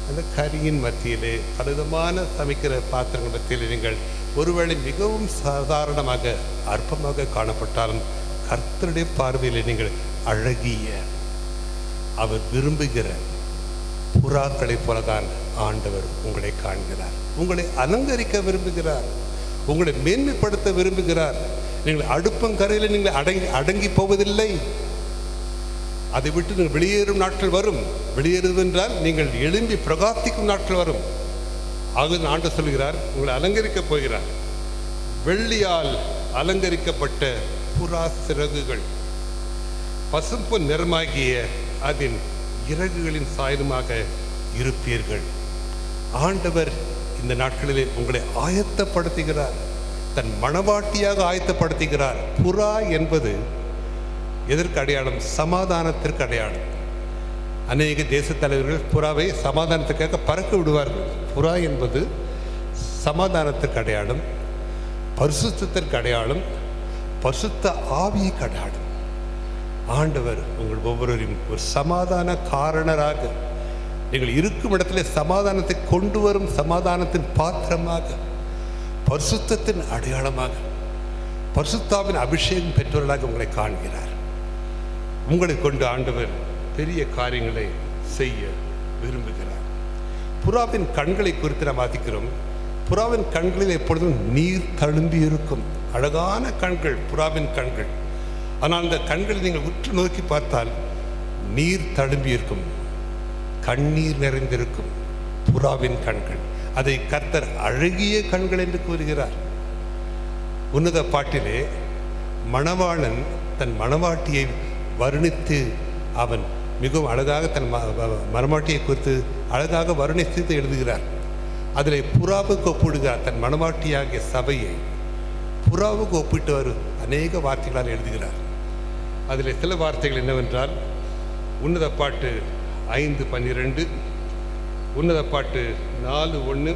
அந்த கரியின் மத்தியிலே, பலவிதமான சமைக்கிற பாத்திரங்கள் மத்தியிலே நீங்கள் ஒருவேளை மிகவும் சாதாரணமாக அற்பமாக காணப்பட்டாலும் கர்த்தருடைய பார்வையில் நீங்கள் அழகிய, அவர் விரும்புகிற புறாக்களைப் போலதான் ஆண்டவர் உங்களை காண்கிறார். உங்களை அலங்கரிக்க விரும்புகிறார், உங்களை மேன்மைப்படுத்த விரும்புகிறார். நீங்கள் அடுப்பங்கரையில் நீங்கள் அடங்கி போவதில்லை. அதை விட்டு நீங்கள் வெளியேறும் நாட்கள் வரும். வெளியேறுவது என்றால் நீங்கள் எழும்பி பிரகாசிக்கும் நாட்கள் வரும். ஆக ஆண்டவர் சொல்கிறார், உங்களை அலங்கரிக்கப் போகிறார். வெள்ளியால் அலங்கரிக்கப்பட்ட புறா சிறகுகள், பசும்பொன் நிறமாகிய அதன் இறகுகளின் சாயலுமாக இருப்பீர்கள். ஆண்டவர் இந்த நாட்களிலே உங்களை ஆயத்தப்படுத்துகிறார், தன் மணவாட்டியாக ஆயத்தப்படுத்துகிறார். புறா என்பது எதற்கு அடையாளம்? சமாதானத்திற்கு அடையாளம். அநேக தேச தலைவர்கள் புறாவை சமாதானத்துக்காக பறக்க விடுவார்கள். புறா என்பது சமாதானத்திற்கு அடையாளம், பரிசுத்தத்திற்கு அடையாளம், பரிசுத்த ஆவிக்கு அடையாளம். ஆண்டவர் உங்கள் ஒவ்வொருவரையும் ஒரு சமாதான காரணராக, நீங்கள் இருக்கும் இடத்துல சமாதானத்தை கொண்டு வரும் சமாதானத்தின் பாத்திரமாக, பரிசுத்தத்தின் அடையாளமாக, பரிசுத்தாவின் அபிஷேகம் பெற்றவர்களாக உங்களை காண்கிறார். உங்களை கொண்டு ஆண்டவர் பெரிய காரியங்களை செய்ய விரும்புகிறார். புறாவின் கண்களை குறித்து நாம் வாசிக்கிறோம். புறாவின் கண்களில் எப்பொழுதும் நீர் தழும்பி இருக்கும். அழகான கண்கள் புறாவின் கண்கள். ஆனால் அந்த கண்களை நீங்கள் உற்று நோக்கி பார்த்தால் நீர் தழும்பி இருக்கும், கண்ணீர் நிறைந்திருக்கும் புறாவின் கண்கள். அதை கர்த்தர் அழகிய கண்கள் என்று கூறுகிறார். உன்னத பாட்டிலே மணவாளன் தன் மணவாட்டியை வர்ணித்து, அவன் மிகவும் அழகாக தன் மணவாட்டியை குறித்து அழகாக வர்ணித்து எழுதுகிறார். அதில் புறாவுக்கு ஒப்பிடுகிறார். தன் மணவாட்டியாகிய சபையை புறாவுக்கு ஒப்பிட்டு வரும் அநேக வார்த்தைகளால் எழுதுகிறார். அதில் சில வார்த்தைகள் என்னவென்றால், உன்னத பாட்டு 5:12, உன்னத பாட்டு 4:1,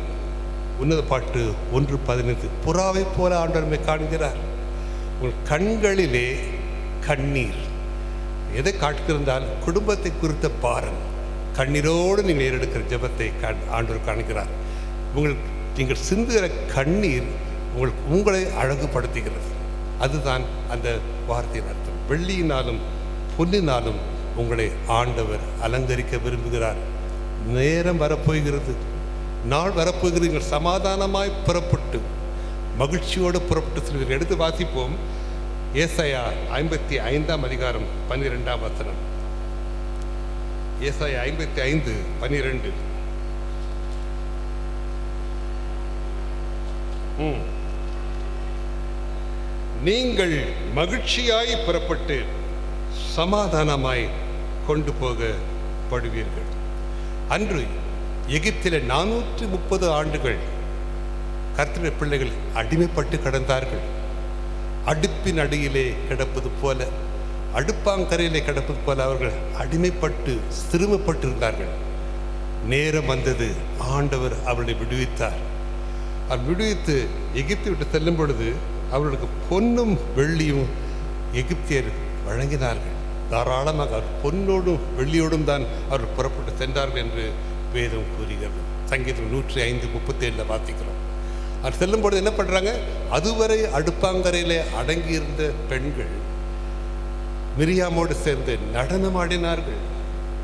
உன்னத பாட்டு 1:15. புறாவை போல ஆண்டவரை காண்கிறார். உங்கள் கண்களிலே கண்ணீர் எதை காட்டுகிறால் குடும்பத்தை குறித்த பாரம், கண்ணீரோடு நீங்கள் ஏறெடுக்கிற ஜெபத்தை ஆண்டவர் காண்கிறார். நீங்கள் சிந்துகிற கண்ணீர் உங்களை அழகுபடுத்துகிறது. அதுதான் அந்த வார்த்தையின் அர்த்தம். வெள்ளியினாலும் பொன்னினாலும் உங்களை ஆண்டவர் அலங்கரிக்க விரும்புகிறார். நேரம் வரப்போகிறது, நாள் வரப்போகிறது. நீங்கள் சமாதானமாய் புறப்பட்டு மகிழ்ச்சியோடு புறப்பட்டு செல்வீர்கள். எடுத்து வாசிப்போம். ஏசாயா 55:12. ஏசாயா 55:12. நீங்கள் மகிழ்ச்சியாய் புறப்பட்டு சமாதானமாய் கொண்டு போகப்படுவீர்கள். அன்று எகிப்தில் 430 ஆண்டுகள் கர்த்தருடைய பிள்ளைகள் அடிமைப்பட்டு கிடந்தார்கள். அடுப்பின் அடியிலே கிடப்பது போல, அடுப்பாங்கரையிலே கிடப்பது போல அவர்கள் அடிமைப்பட்டு சிறுமப்பட்டிருந்தார்கள். நேரம் வந்தது, ஆண்டவர் அவர்களை விடுவித்தார். அவர் விடுவித்து எகிப்தை விட்டு செல்லும் பொழுது அவர்களுக்கு பொன்னும் வெள்ளியும் எகிப்தியர் வழங்கினார்கள். தாராளமாக அவர் பொன்னோடும் வெள்ளியோடும் தான் அவர்கள் புறப்பட்டு சென்றார்கள் என்று வேதம் கூறுகிறது. சங்கீதம் 105:37 வாசிக்கிறோம். அவர் செல்லும்போது என்ன பண்ணுறாங்க, அதுவரை அடுப்பாங்கரையில் அடங்கியிருந்த பெண்கள் மிரியாமோடு சேர்ந்து நடனமாடினார்கள்.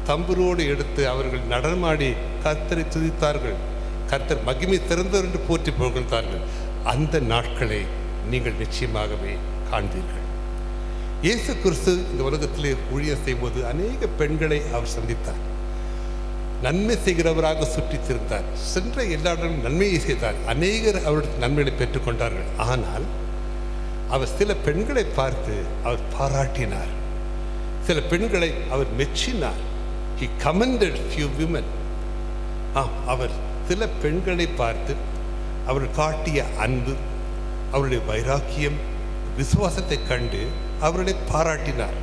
தம்புரோடு எடுத்து அவர்கள் நடனமாடி கர்த்தரை துதித்தார்கள். கர்த்தர் மகிமை திறந்தவர் என்று போற்றி புகழ்ந்தார்கள். அந்த நாட்களை நீங்கள் நிச்சயமாகவே காண்பீர்கள். இயேசு கிறிஸ்து இந்த உலகத்திலே ஊழியம் செய்யும்போது அநேக பெண்களை அவர் சந்தித்தார். நன்மை செய்கிறவராக சுற்றித் திரிந்தார். சென்ற எல்லா இடமும் நன்மையை செய்தார். அநேகர் அவருடைய நன்மைகளை பெற்றுக்கொண்டார்கள். ஆனால் அவர் சில பெண்களை பார்த்து அவர் பாராட்டினார். சில பெண்களை அவர் மெச்சினார். He commended few women. அவர் சில பெண்களை பார்த்து அவர் காட்டிய அன்பு, அவருடைய வைராக்கியம், விசுவாசத்தை கண்டு அவர்களை பாராட்டினார்.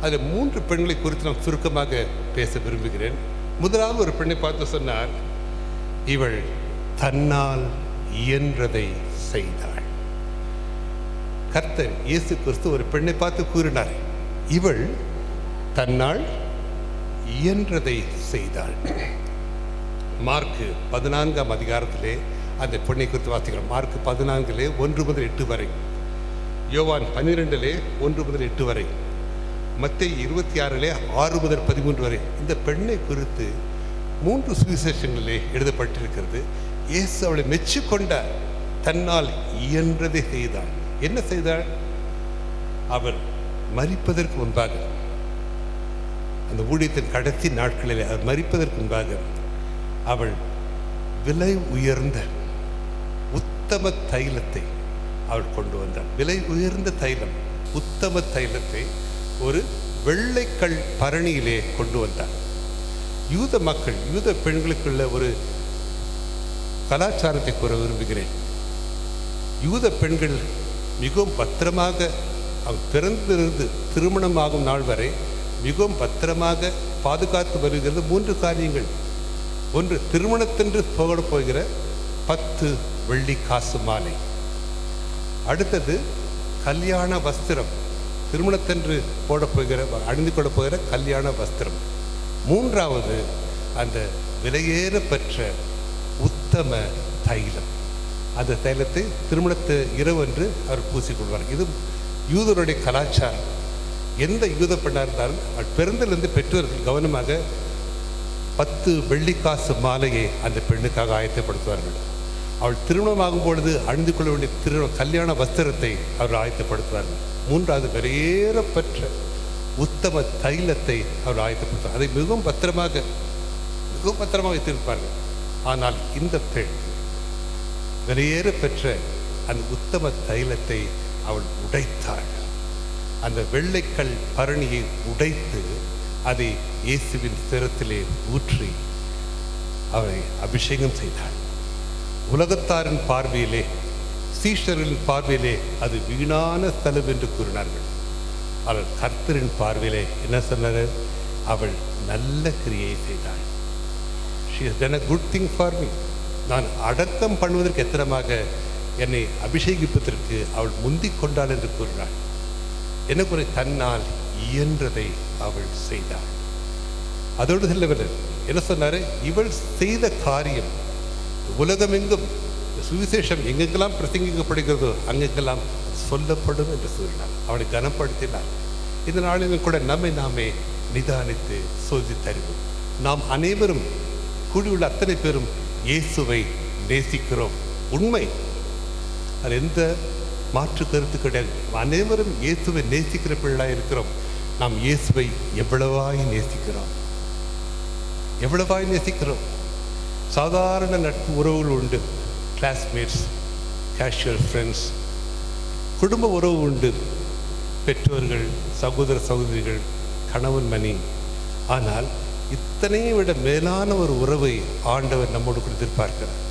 அதில் 3 பெண்களை குறித்து நான் சுருக்கமாக பேச விரும்புகிறேன். முதலாவது ஒரு பெண்ணை பார்த்து சொன்னார், இவள் தன்னால் இயன்றதை செய்தாள். கர்த்தர் இயேசு கிறிஸ்து ஒரு பெண்ணை பார்த்து கூறினார், இவள் தன்னால் இயன்றதை செய்தாள். மார்க்கு 14ஆம் அதிகாரத்திலே அந்த பெண்ணை குறித்து வாசிக்கிறோம். மார்க்கு 14 1 முதல் 8 வரை, யோவான் 12 1 முதல் 8 வரை, மத்தேயு 26 6 முதல் 13 வரை இந்த பெண்ணை குறித்து 3 சுவிசேஷங்களிலே எழுதப்பட்டிருக்கிறது. இயேசு அவளை மெச்சிக்கொண்டார். தன்னால் இயன்றதை செய்தாள். என்ன செய்தாள்? அவர் மரிப்பதற்கு முன்பாக, அந்த ஊழியத்தின் கடைசி நாட்களில் அவர் மரிப்பதற்கு முன்பாக அவள் விலை உயர்ந்த உத்தம தைலத்தை அவள் கொண்டு வந்தாள். விலை உயர்ந்த தைலம், உத்தம தைலத்தை ஒரு வெள்ளைக்கல் பரணியிலே கொண்டு வந்தார். யூத மக்கள், யூத பெண்களுக்குள்ள ஒரு கலாச்சாரத்தை கூற விரும்புகிறேன். யூத பெண்கள் மிகவும் பத்திரமாக, அவர் பிறந்திருந்து திருமணமாகும் நாள் வரை மிகவும் பத்திரமாக பாதுகாத்து வருகிறது 3 காரியங்கள். ஒன்று, திருமணத்தென்று போகிற 10 வெள்ளி காசு மாலை. அடுத்தது கல்யாண வஸ்திரம், திருமணத்தென்று அணிந்து கொள்ள போகிற கல்யாண வஸ்திரம். மூன்றாவது, அந்த விலையேற பெற்ற உத்தம தைலம். அந்த தைலத்தை திருமணத்து இரவென்று அவர் பூசிக்கொள்வார். இது யூதருடைய கலாச்சாரம். எந்த யூத பெண்ணாக இருந்தாலும் அவள் பிறந்திலிருந்து பெற்றோர்கள் கவனமாக 10 வெள்ளிக்காசு மாலையை அந்த பெண்ணுக்காக ஆயத்தப்படுத்துவார்கள். அவள் திருமணமாகும் பொழுது அணிந்து கொள்ள வேண்டிய கல்யாண வஸ்திரத்தை அவர்கள் ஆயத்தப்படுத்துவார்கள். மூன்றாவது, விலையேற பெற்ற உத்தம தைலத்தை அவர் ஆயத்தப்படுத்துவார். அதை மிகவும் பத்திரமாக வைத்திருப்பார்கள். ஆனால் இந்த பெண் விலையேற பெற்ற அந்த உத்தம தைலத்தை அவள் உடைத்தாள். அந்த வெள்ளைக்கல் பரணியை உடைத்து அதை இயேசுவின் சிரத்திலே ஊற்றி அவரை அபிஷேகம் செய்தாள். உலகத்தாரின் பார்வையிலே, சீஷர்களின் பார்வையிலே அது வீணான செலவு என்று கூறினார்கள். அவள் கர்த்தரின் பார்வையிலே என்ன சொன்னார்? அவள் நல்ல கிரியை செய்தாள். She has done a good thing for me. நான் அடக்கம் பண்ணுவதற்கு எத்தனமாக என்னை அபிஷேகிப்பதற்கு அவள் முந்திக் கொண்டாள் என்று கூறினாள். என்ன குறை? தன்னால் இயன்றதை அவள் செய்தாள். அதோடு செல்லவில்லை. என்ன சொன்னாரு? இவள் செய்த காரியம் உலகமெங்கும், சுவிசேஷம் எங்கெங்கெல்லாம் பிரசங்கிக்கப்படுகிறதோ அங்கெங்கெல்லாம் சொல்லப்படும் என்று கூறினார். அவளை கனப்படுத்தினார். இந்த நாளிலும் கூட நம்மை நாமே நிதானித்து சோதித்தறிவோம். நாம் அனைவரும், கூடியுள்ள அத்தனை பேரும் இயேசுவை நேசிக்கிறோம். உண்மை, அது எந்த மாற்று கருத்து கிடையாது. அனைவரும் இயேசுவை நேசிக்கிற பிள்ளையாக இருக்கிறோம். நாம் இயேசுவை எவ்வளவாய் நேசிக்கிறோம், எவ்வளவாய் நேசிக்கிறோம். சாதாரண நட்பு உறவுகள் உண்டு, கிளாஸ்மேட்ஸ், கேஷுவல் ஃப்ரெண்ட்ஸ். குடும்ப உறவு உண்டு, பெற்றோர்கள், சகோதர சகோதரிகள், கணவன் மணி. ஆனால் இத்தனையும் விட மேலான ஒரு உறவை ஆண்டவர் நம்மோடு கூட எதிர்பார்க்கிறார்.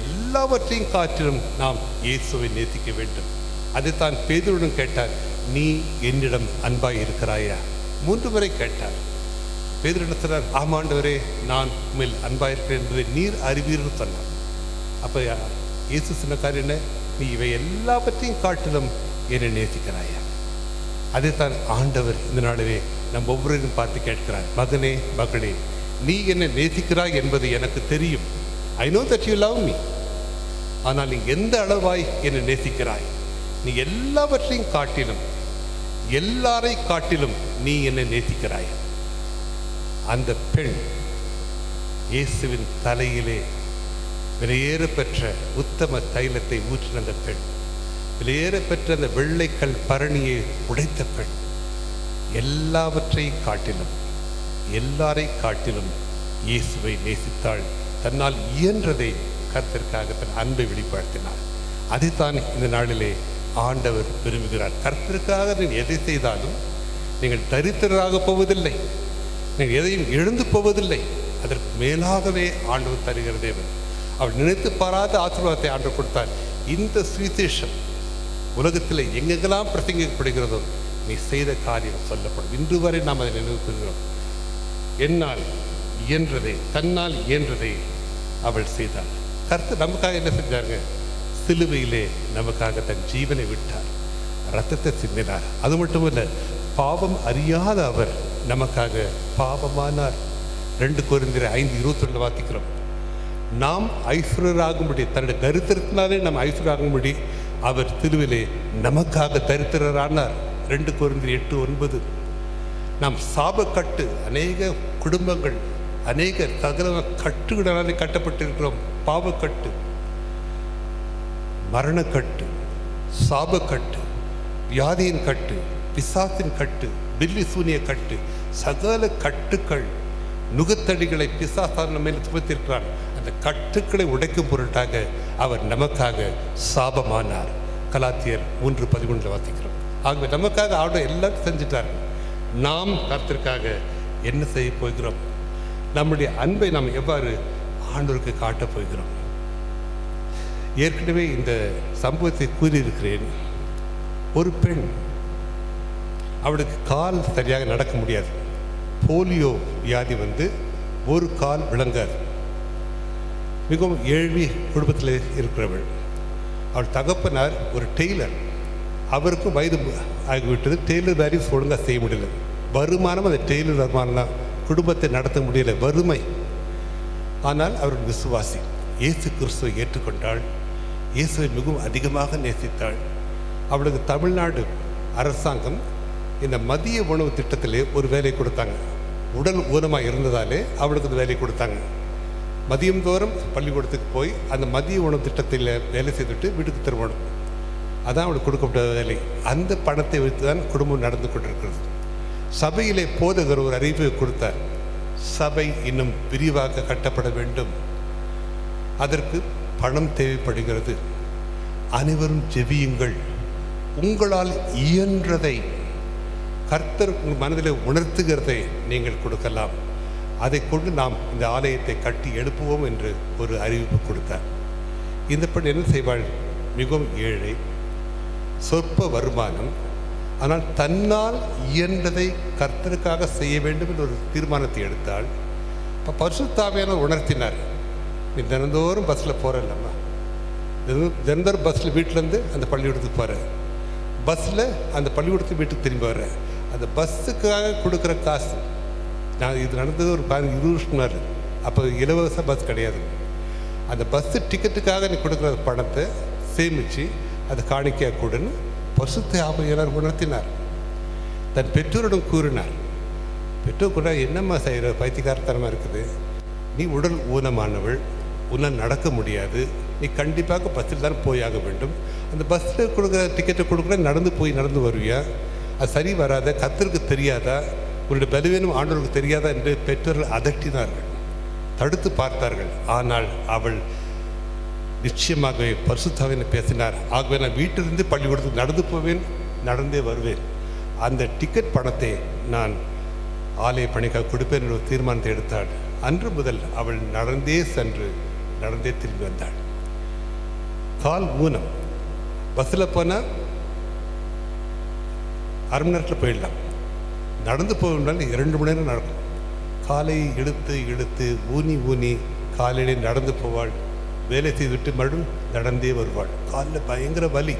எல்லாவற்றையும் காட்டிலும் நாம் இயேசுவை நேசிக்க வேண்டும். அதைத்தான் பேதுருடன் கேட்டார், நீ என்னிடம் அன்பாய் இருக்கிறாயா? 3 முறை கேட்டார். பேதுரு சொன்னார், ஆமாண்டவரே, நான் உண்மையில் அன்பாயிருக்கிறேன் என்பதை நீர் அறிவீர்னு சொன்னார். அப்போ இயேசு சொன்ன காரியம் என்ன? நீ இவை எல்லாவற்றையும் காட்டிலும் என்னை நேசிக்கிறாயா? அதைத்தான் ஆண்டவர் இந்த நாளிலே நம் ஒவ்வொருவரையும் பார்த்து கேட்கிறார். மகனே, மகளே, நீ என்னை நேசிக்கிறாய் என்பது எனக்கு தெரியும். I know that you love me. ஆனால் நீ எந்த அளவாய் என்னை நேசிக்கிறாய், நீ எல்லாவற்றையும் காட்டிலும் எல்லாரை காட்டிலும் நீ என்னை நேசிக்கிறாய். அந்த பெண் இயேசுவின் தலையிலே விலையேற பெற்ற உத்தம தைலத்தை ஊற்றின அந்த பெண், விலையேற பெற்ற அந்த வெள்ளைக்கல் பரணியை உடைத்த பெண், எல்லாவற்றையும் காட்டிலும் எல்லாரை காட்டிலும் இயேசுவை நேசித்தாள். தன்னால் இயன்றதை கர்த்தருக்காக தன் அன்பை வெளிப்படுத்தினார். அதைத்தான் இந்த நாளிலே ஆண்டவர் விரும்புகிறார். கர்த்தருக்காக நீங்கள் எதை செய்தாலும் நீங்கள் தரித்திரராக போவதில்லை, நீங்கள் எதையும் எழுந்து போவதில்லை. அதற்கு மேலாகவே ஆண்டவர் தருகிற தேவன். அவர் நினைத்து பாராத ஆசீர்வாதத்தை ஆண்டவர் கொடுத்தார். இந்த சுவிசேஷம் உலகத்தில் எங்கெங்கெல்லாம் பிரசங்கிக்கப்படுகிறதோ நீ செய்த காரியம் சொல்லப்படும். இன்று வரை நாம் அதை நினைவுகிறோம். என்னால் இயன்றதை, தன்னால் இயன்றதை அவள் செய்தாள். கர்த்தர் நமக்காக என்ன செஞ்சாங்க? சிலுவையிலே நமக்காக தன் ஜீவனை விட்டார், இரத்தத்தை சிந்தினார். அது மட்டுமல்ல, பாவம் அறியாத அவர் நமக்காக பாவமானார். 2 கொரிந்தியர் 5:22 வாசிக்கிறோம். நாம் ஐஸ்வர்யராகும்படி, தன்னுடைய தரித்திரத்தினாலே நாம் ஐஸ்வர்யராகும்படி அவர் சிலுவிலே நமக்காக தரித்திரரானார். 2 கொரிந்தியர் 8:9. நாம் சாபக்கட்டு, அநேக குடும்பங்கள் அநேக சகல கட்டுகளாலே கட்டப்பட்டிருக்கிறோம். பாவக்கட்டு, மரணக்கட்டு, சாபக்கட்டு, வியாதியின் கட்டு, பிசாசின் கட்டு, பில்லி சூனிய கட்டு, சகல கட்டுக்கள், நுகத்தடிகளை பிசாசான மேல் சுமத்திருக்கிறார். அந்த கட்டுக்களை உடைக்கும் பொருட்டாக அவர் நமக்காக சாபமானார். கலாத்தியர் 3:13 வாசிக்கிறோம். ஆகவே நமக்காக ஆர்டர் எல்லாத்தையும் செஞ்சுட்டார்கள். நாம் கர்த்தருக்காக என்ன செய்ய போகிறோம்? நம்முடைய அன்பை நாம் எவ்வாறு ஆண்டவருக்கு காட்டப் போகிறோம்? ஏற்கனவே இந்த சம்பவத்தை கூறியிருக்கிறேன். ஒரு பெண், அவளுக்கு கால் சரியாக நடக்க முடியாது. போலியோ வியாதி வந்து ஒரு கால் விளங்காது. மிகவும் ஏழ்மை குடும்பத்தில் இருக்கிறவள். அவள் தகப்பனார் ஒரு டெய்லர். அவருக்கும் வயது ஆகிவிட்டது. டெய்லர் வேலையை ஒழுங்காக செய்ய முடியல. வருமானம் அந்த டெய்லர் வருமானம் தான், குடும்பத்தை நடத்த முடியல, வறுமை. ஆனால் அவர் விசுவாசி. இயேசு கிறிஸ்துவை ஏற்றுக்கொண்டாள். இயேசுவை மிகவும் அதிகமாக நேசித்தாள். அவளுக்கு தமிழ்நாடு அரசாங்கம் இந்த மதிய உணவு திட்டத்திலே ஒரு வேலை கொடுத்தாங்க. உடல் ஊனமாக இருந்ததாலே அவளுக்கு இந்த வேலை கொடுத்தாங்க. மதியம் தோறும் பள்ளிக்கூடத்துக்கு போய் அந்த மதிய உணவு திட்டத்தில் வேலை செய்துவிட்டு வீட்டுக்கு திரும்பணும். அதான் அவளுக்கு கொடுக்கப்பட்ட வேலை. அந்த பணத்தை வைத்து தான் குடும்பம் நடந்து கொண்டிருக்கிறது. சபையிலே போதகர் ஒரு அறிவிப்பை கொடுத்தார். சபை இன்னும் விரிவாக கட்டப்பட வேண்டும், அதற்கு பணம் தேவைப்படுகிறது, அனைவரும் ஜெபியுங்கள், உங்களால் இயன்றதை கர்த்தர் உங்கள் மனதில் உணர்த்துகிறதை நீங்கள் கொடுக்கலாம், அதை கொண்டு நாம் இந்த ஆலயத்தை கட்டி எழுப்புவோம் என்று ஒரு அறிவிப்பு கொடுத்தார். இந்த பெண் என்ன செய்வாள்? மிகவும் ஏழை, சொற்ப வருமானம், ஆனால் தன்னால் இயன்றதை கர்த்தருக்காக செய்ய வேண்டும் என்று ஒரு தீர்மானத்தை எடுத்தாள். இப்போ பரிசுத்த ஆவியானவர் உணர்த்தினார், நீ தினந்தோறும் பஸ்ஸில் போகிறல்லம்மா, தினந்தோறும் பஸ்ஸில் வீட்டிலேருந்து அந்த பள்ளிக்கூடத்துக்கு போகிற, பஸ்ஸில் அந்த பள்ளிக்கூடத்துக்கு வீட்டுக்கு திரும்பி வர்ற, அந்த பஸ்ஸுக்காக கொடுக்குற காசு, நான் இது நடந்தது ஒரு 20 வருஷம் முன்னாடி. அப்போ இலவச பஸ் கிடையாது. அந்த பஸ்ஸு டிக்கெட்டுக்காக நீ கொடுக்குற பணத்தை சேமித்து அதை காணிக்கையாக கொடுன்னு பரிசுத்த ஆவியானவர் உணர்த்தினார். தன் பெற்றோரிடம் கூறினார். பெற்றோர் கூட என்னம்மா செய்கிற பைத்தியக்காரத்தனமாக இருக்குது, நீ உடல் ஊனமானவள், உன்னால் நடக்க முடியாது, நீ கண்டிப்பாக பஸ்ஸில் தான் போயாக வேண்டும், அந்த பஸ்ஸில் கொடுக்குற டிக்கெட்டை கொடுக்குற நடந்து வருவியா, அது சரி வராத, கர்த்தருக்கு தெரியாதா, உன்னுடைய பலவீனம் ஆண்டவருக்கு தெரியாதா என்று பெற்றோர்கள் அதட்டினார்கள், தடுத்து பார்த்தார்கள். ஆனால் அவள் நிச்சயமாகவே பரிசுத்தாவினை பேசினார். ஆகவே நான் வீட்டிலிருந்து பள்ளிக்கூடத்துக்கு நடந்து போவேன், நடந்தே வருவேன், அந்த டிக்கெட் பணத்தை நான் ஆலய பணிக்காக கொடுப்பேன் என்ற தீர்மானத்தை எடுத்தாள். அன்று முதல் அவள் நடந்தே சென்று நடந்தே திரும்பி வந்தாள். கால் ஊனம், பஸ்ஸில் போனால் அரை மணி நேரத்தில் போயிடலாம், நடந்து போகணும்னாலும் 2 மணி நேரம் நடக்கும். காலை இழுத்து ஊனி காலையிலே நடந்து போவாள். வேலை செய்துவிட்டு மறுபடியும் நடந்தே வருவாள். காலில் பயங்கர வலி.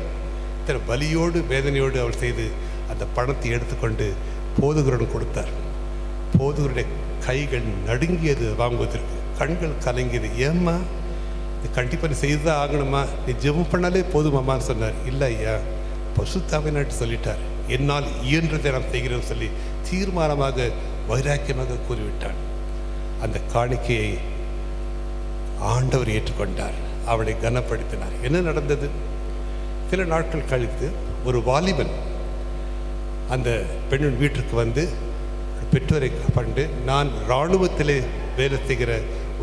இத்தனை வலியோடு வேதனையோடு அவள் செய்து அந்த பணத்தை எடுத்துக்கொண்டு போதுகருடன் கொடுத்தார். போதுகருடைய கைகள் நடுங்கியது வாங்குவதற்கு, கண்கள் கலங்கியது. ஏம்மா இது கண்டிப்பாக நீ செய்து தான் ஆகணுமா, நீ ஜெபம் பண்ணாலே போதுமாமான்னு சொன்னார். இல்லை ஐயா, பசுத்தாவினாட்டு சொல்லிட்டார், என்னால் இயன்றதை நான் செய்கிறேன்னு சொல்லி தீர்மானமாக வைராக்கியமாக கூறிவிட்டான். அந்த காணிக்கையை ஆண்டவர் ஏற்றுக்கொண்டார், அவளை கனப்படுத்தினார். என்ன நடந்தது? சில நாட்கள் கழித்து ஒரு வாலிபன் அந்த பெண்ணின் வீட்டிற்கு வந்து பெற்றோரை கண்டு, நான் இராணுவத்திலே வேலை செய்கிற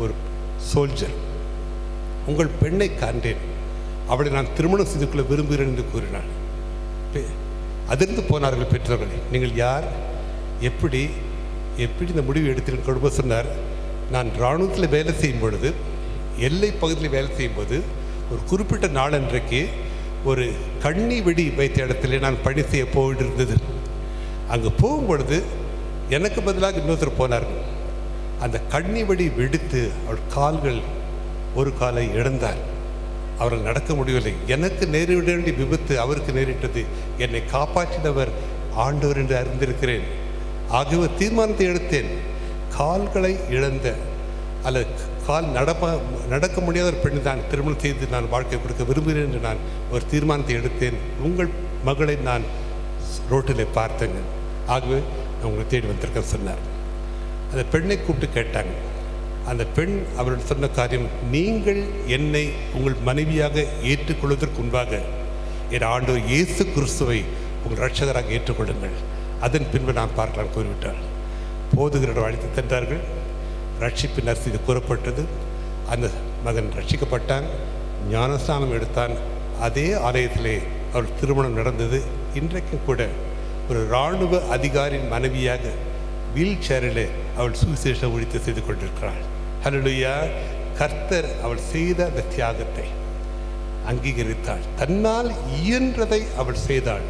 ஒரு சோல்ஜர், உங்கள் பெண்ணை காண்டேன், அவளை நான் திருமணம் செய்து கொள்ள விரும்புகிறேன் என்று கூறினாள். அதிர்ந்து போனார்கள் பெற்றோர்கள். நீங்கள் யார், எப்படி இந்த முடிவு எடுத்து கொடுப்ப சொன்னார். நான் இராணுவத்தில் வேலை செய்யும் பொழுது, எல்லை பகுதியில் வேலை செய்யும்போது, ஒரு குறிப்பிட்ட நாளன்றைக்கு ஒரு கண்ணி வெடி வைத்த இடத்துல நான் பணி செய்ய போயிட்டிருந்தது. அங்கே போகும்பொழுது எனக்கு பதிலாக இன்னொருத்தர் போனார்கள். அந்த கண்ணி வெடி வெடித்து அவள் கால்கள் ஒரு காலை இழந்தார். அவர்கள் நடக்க முடியவில்லை. எனக்கு நேரிட வேண்டிய விபத்து அவருக்கு நேரிட்டது. என்னை காப்பாற்றினவர் ஆண்டவர் என்று அறிந்திருக்கிறேன். ஆகவே தீர்மானத்தை எடுத்தேன். கால்களை இழந்த அல்லது நடக்க முடியாத ஒரு பெண்ணை தான் திருமணம் செய்து நான் வாழ்க்கை கொடுக்க விரும்புகிறேன் என்று நான் ஒரு தீர்மானத்தை எடுத்தேன். உங்கள் மகளை நான் ரோட்டில் பார்த்தேங்க, ஆகவே நான் உங்களை தேடி வந்திருக்கேன் சொன்னார். அந்த பெண்ணை கூப்பிட்டு கேட்டாங்க. அந்த பெண் அவர்கள் சொன்ன காரியம், நீங்கள் என்னை உங்கள் மனைவியாக ஏற்றுக்கொள்வதற்கு முன்பாக என் ஆண்டவர் இயேசு கிறிஸ்துவை உங்கள் ரட்சகராக ஏற்றுக்கொள்ளுங்கள், அதன் பின்பு நான் பார்க்கலாம் கூறிவிட்டார். போதுகிறவர் அழைத்து சென்றார்கள். ரட்சிப்பின் நற்செய்தி கூறப்பட்டது. அந்த மகன் ரட்சிக்கப்பட்டான், ஞானஸ்நானம் எடுத்தான். அதே ஆலயத்திலே அவள் திருமணம் நடந்தது. இன்றைக்கும் கூட ஒரு இராணுவ அதிகாரியின் மனைவியாக வீல் சேரில் அவள் சுவிசேஷ ஊழியத்தை செய்து கொண்டிருக்கிறாள். ஹல்லேலூயா! கர்த்தர் அவள் செய்த அந்த தியாகத்தை அங்கீகரித்தாள். தன்னால் இயன்றதை அவள் செய்தாள்.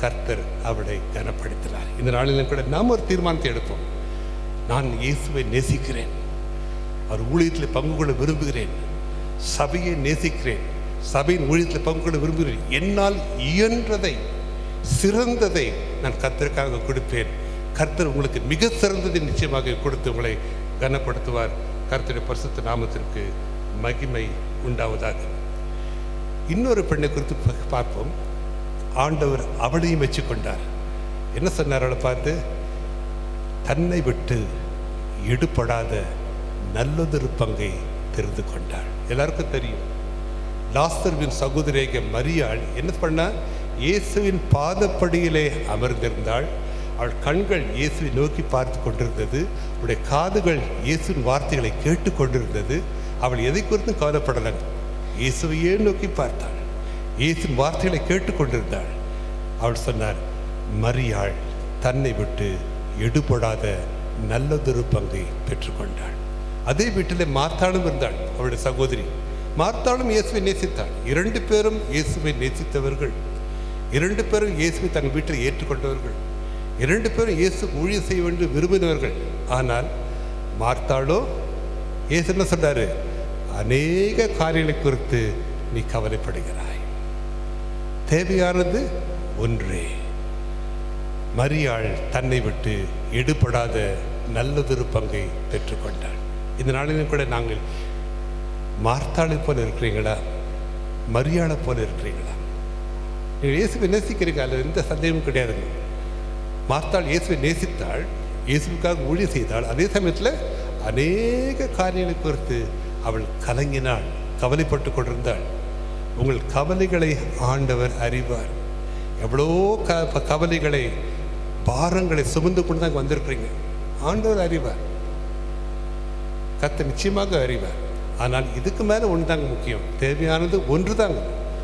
கர்த்தர் அவளை கனப்படுத்தினார். இந்த நாளிலும் கூட நாம் ஒரு தீர்மானத்தை எடுப்போம். நான் இயேசுவை நேசிக்கிறேன், அவர் ஊழியத்தில் பங்கு கொள்ள விரும்புகிறேன், சபையை நேசிக்கிறேன், சபையின் ஊழியத்தில் பங்கு கொள்ள விரும்புகிறேன், என்னால் இயன்றதை சிறந்ததை நான் கர்த்தருக்காக கொடுப்பேன். கர்த்தர் உங்களுக்கு மிக சிறந்ததை நிச்சயமாக கொடுத்து உங்களை கனப்படுத்துவார். கர்த்தருடைய பரிசுத்த நாமத்திற்கு மகிமை உண்டாவதாக. இன்னொரு பெண்ணை குறித்து பார்ப்போம். ஆண்டவர் அவளையும் மெச்சிக்கொண்டார். என்ன சொன்னார் அவளை பார்த்து? தன்னை விட்டு எடுபடாத நல்லதொரு பங்கை தெரிந்து கொண்டாள். எல்லாருக்கும் தெரியும், லாசருவின் சகோதரியாக மரியாள் என்ன பண்ணா? இயேசுவின் பாதப்படியிலே அமர்ந்திருந்தாள். அவள் கண்கள் இயேசுவை நோக்கி பார்த்து கொண்டிருந்தது. அவளுடைய காதுகள் இயேசுவின் வார்த்தைகளை கேட்டு கொண்டிருந்தது. அவள் எதை குறித்தும் கவலைப்படலை, இயேசுவையே நோக்கி பார்த்தாள், இயேசுவின் வார்த்தைகளை கேட்டு கொண்டிருந்தாள். அவள் சொன்னார், மரியாள் தன்னை விட்டு எடுபடாத நல்லதொரு பங்கை பெற்றுக்கொண்டாள். அதே வீட்டில் மார்த்தாளும் இருந்தாள், அவளுடைய சகோதரி. மார்த்தாளும் இயேசுவை நேசித்தாள். 2 பேரும் இயேசுவை நேசித்தவர்கள், 2 பேரும் இயேசுவை தங்கள் வீட்டில் ஏற்றுக்கொண்டவர்கள், 2 பேரும் இயேசு ஊழியம் செய்ய வேண்டும் விரும்பினவர்கள். ஆனால் மார்த்தாளோ, இயேசு என்ன சொன்னாரு? அநேக காரியங்களை குறித்து நீ கவலைப்படுகிறாய், தேவையானது ஒன்றே. மரியாள் தன்னை விட்டு எடுபடாத நல்லதொரு பங்கை பெற்றுக்கொண்டாள். இந்த நாளிலும் கூட நாங்கள் மார்த்தாளை போல இருக்கிறீங்களா, மரியாளை போல இருக்கிறீங்களா? நீங்கள் இயேசுவை நேசிக்கிறீங்க, அதில் எந்த சந்தேகமும் கிடையாதுங்க. மார்த்தாள் இயேசுவை நேசித்தாள், இயேசுவுக்காக ஊழியம் செய்தாள். அதே சமயத்தில் அநேக காரியங்களை குறித்து அவள் கலங்கினாள், கவலைப்பட்டு கொண்டிருந்தாள். உங்கள் கவலைகளை ஆண்டவர் அறிவார். எவ்வளோ கவலைகளை, பாரங்களை சுமந்து கொண்டு தான் வந்திருக்கிறீங்க. ஆண்டவர் அறிவார், கர்த்தர் நிச்சயமாக அறிவார். ஆனால் இதுக்கு மேலே ஒன்று தாங்க முக்கியம். தேவையானது ஒன்று தாங்க.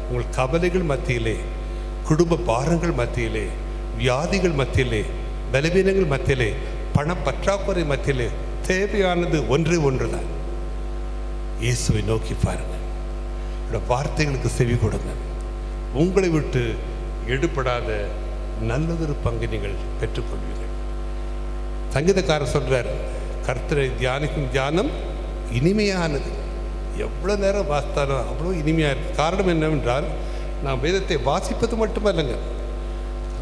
உங்கள் கவலைகள் மத்தியிலே, குடும்ப பாரங்கள் மத்தியிலே, வியாதிகள் மத்தியிலே, பலவீனங்கள் மத்தியிலே, பண பற்றாக்குறை மத்தியிலே தேவையானது ஒன்று தான். இயேசுவை நோக்கி பாருங்கள், வார்த்தைகளுக்கு செவி கொடுங்க. உங்களை விட்டு எடுபடாத நல்லதொரு பங்கை நீங்கள் பெற்றுக்கொள்வீர்கள். சங்கீதக்காரர் சொல்றார், கர்த்தரை தியானிக்கும் தியானம் இனிமையானது. எவ்வளோ நேரம் வாசித்தாலும் அவ்வளோ இனிமையாக இருக்குது. காரணம் என்னவென்றால், நாம் வேதத்தை வாசிப்பது மட்டுமல்லங்க,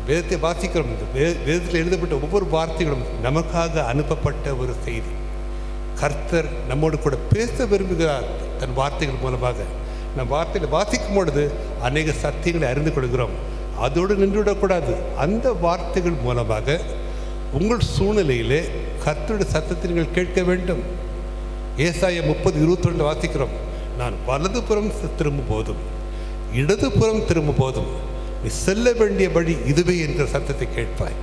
வேதத்தை வாசிக்கிறோம். வேதத்தில் எழுதப்பட்ட ஒவ்வொரு வார்த்தைகளும் நமக்காக அனுப்பப்பட்ட ஒரு செய்தி. கர்த்தர் நம்மோடு கூட பேச விரும்புகிறார். தன் வார்த்தைகள் மூலமாக. நம் வார்த்தையில் வாசிக்கும் பொழுது அநேக சத்தியங்களை அறிந்து கொள்கிறோம். அதோடு நின்றுவிடக்கூடாது. அந்த வார்த்தைகள் மூலமாக உங்கள் சூழ்நிலையிலே கர்த்தருடைய சத்தத்தை நீங்கள் கேட்க வேண்டும். ஏசாயா 30:22 வாசிக்கிறோம். நான் வலதுபுறம் திரும்பும் போதும் இடதுபுறம் திரும்பும் போதும் நீ செல்ல வேண்டிய வழி இதுவே என்கிற சத்தத்தை கேட்பாய்.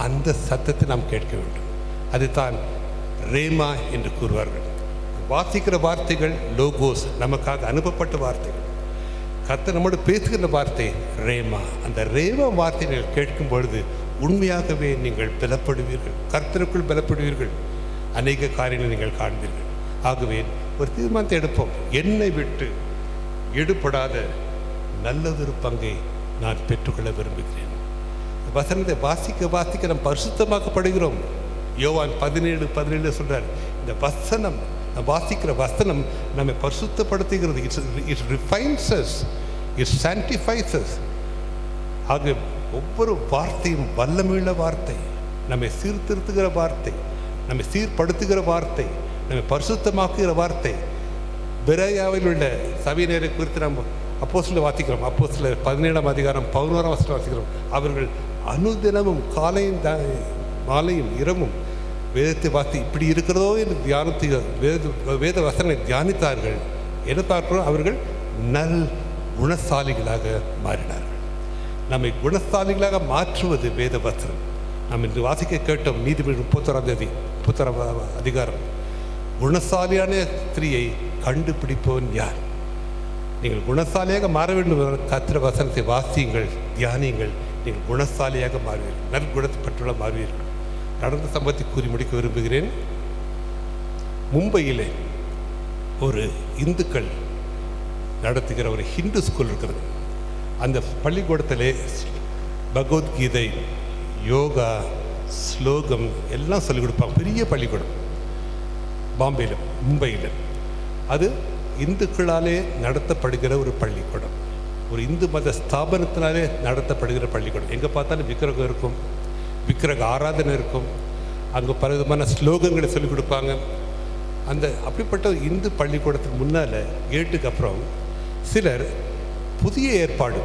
அந்த சத்தத்தை நாம் கேட்க வேண்டும். அதுதான் ரேமா என்று கூறுவார்கள். வாசிக்கிற வார்த்தைகள் லோகோஸ், நமக்காக அனுப்பப்பட்ட வார்த்தைகள். கர்த்தர் நம்மோடு பேசுகிற வார்த்தை ரேமா. அந்த ரேமா வார்த்தை நீங்கள் கேட்கும் பொழுது உண்மையாகவே நீங்கள் பலப்படுவீர்கள், கர்த்தருக்குள் பலப்படுவீர்கள், அநேக காரியங்களை நீங்கள் காண்பீர்கள். ஆகவே ஒரு தீர்மானத்தை எடுப்போம். என்னை விட்டு எடுபடாத நல்லதொரு பங்கை நான் பெற்றுக்கொள்ள விரும்புகிறேன். வசனத்தை வாசிக்க வாசிக்க நாம் பரிசுத்தமாக்கப்படுகிறோம். யோவான் 17:17 சொல்றார், இந்த வசனம், வாசிக்கிற வசனம் நம்மை பரிசுத்தப்படுத்துகிறது. It refines us, it sanctifies us. ஆக ஒவ்வொரு வார்த்தையும் வல்லமையுள்ள வார்த்தை, நம்மை சீர்திருத்துகிற வார்த்தை, நம்மை சீர்படுத்துகிற வார்த்தை, நம்மை பரிசுத்தமாக்குகிற வார்த்தை. பெராயாவில் உள்ள சபையினரை குறித்து நாம் அப்போஸ்தலர் வாசிக்கிறோம். அப்போஸ்தலர் 17:11 வாசிக்கிறோம். அவர்கள் அனுதினமும் காலையும் மாலையும் இரவும் வேதத்தை வாசி இப்படி இருக்கிறதோ என்று தியானத்தை வேத வசனங்களை தியானித்தார்கள். என்ன பார்க்கிறோம்? அவர்கள் நல் குணசாலிகளாக மாறினார்கள். நம்மை குணசாலிகளாக மாற்றுவது வேத வசனம். நாம் இன்று வாசிக்க கேட்டோம். நீதிமொழி 31 அதிகாரம். குணசாலியான ஸ்திரியை கண்டுபிடிப்பவன் யார்? நீங்கள் குணசாலியாக மாற வேண்டும். கர்த்தர் வசனத்தை வாசியுங்கள், தியானியுங்கள். நீங்கள் குணசாலியாக மாறுவீர்கள், நற்குணப்பட்டுள்ள மாறுவீர்கள். நடந்த சம்பவத்தை கூறி முடிக்க விரும்புகிறேன். மும்பையிலே ஒரு இந்துக்கள் நடத்துகிற ஒரு ஹிந்து ஸ்கூல் இருக்கிறது. அந்த பள்ளிக்கூடத்திலே பகவத்கீதை, யோகா, ஸ்லோகம் எல்லாம் சொல்லிக் கொடுப்பாங்க. பெரிய பள்ளிக்கூடம், பாம்பேயில், மும்பையில். அது இந்துக்களாலே நடத்தப்படுகிற ஒரு பள்ளிக்கூடம், ஒரு இந்து மத ஸ்தாபனத்தினாலே நடத்தப்படுகிற பள்ளிக்கூடம். எங்கே பார்த்தாலும் விக்கிரகம் இருக்கும், விக்கிரக ஆராதனை இருக்கும். அங்கே பல விதமான ஸ்லோகங்களை சொல்லிக் கொடுப்பாங்க. அந்த அப்படிப்பட்ட இந்து பள்ளிக்கூடத்துக்கு முன்னால் கேட்டுக்கு அப்புறம் சிலர் புதிய ஏற்பாடு,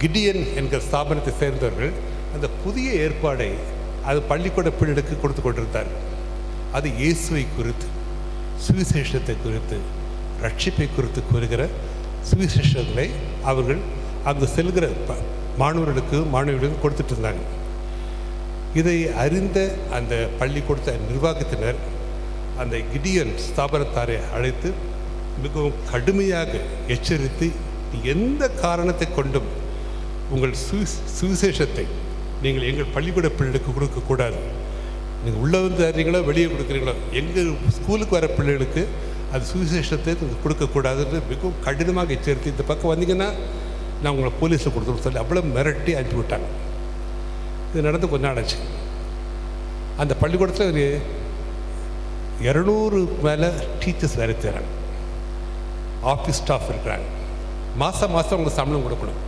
கிடியன் என்கிற ஸ்தாபனத்தை சேர்ந்தவர்கள் அந்த புதிய ஏற்பாடை அது பள்ளிக்கூட பிள்ளைகளுக்கு கொடுத்து கொண்டிருந்தார்கள். அது இயேசுவை குறித்து, சுவிசேஷத்தை குறித்து, ரட்சிப்பை குறித்து கூறுகிற சுவிசேஷங்களை அவர்கள் அங்கு செல்கிற மாணவர்களுக்கு கொடுத்துட்டு இருந்தாங்க. இதை அறிந்த அந்த பள்ளிக்கூடத்த நிர்வாகத்தினர் அந்த கிடியன் ஸ்தாபனத்தாரை அழைத்து மிகவும் கடுமையாக எச்சரித்து, எந்த காரணத்தை கொண்டும் உங்கள் சுவிசேஷத்தை நீங்கள் எங்கள் பள்ளிக்கூட பிள்ளைகளுக்கு கொடுக்கக்கூடாது. நீங்கள் உள்ளே வந்து அறிறீங்களோ வெளியே கொடுக்குறீங்களோ, எங்கள் ஸ்கூலுக்கு வர பிள்ளைகளுக்கு அது சுவிசேஷத்தை கொடுக்கக்கூடாதுன்னு மிகவும் கடினமாக எச்சரித்து, இந்த பக்கம் வந்தீங்கன்னா நான் உங்களை போலீஸில் கொடுத்துருன்னு சொல்லி அவ்வளோ மிரட்டி அனுப்பி விட்டாங்க. இது நடந்து கொஞ்ச நாள் ஆச்சு. அந்த பள்ளிக்கூடத்தில் ஒரு 200 மேலே டீச்சர்ஸ் வேலை செய்கிறாங்க, ஆஃபீஸ் ஸ்டாஃப் இருக்கிறாங்க. மாதம் அவங்களுக்கு சம்பளம் கொடுக்கணும்.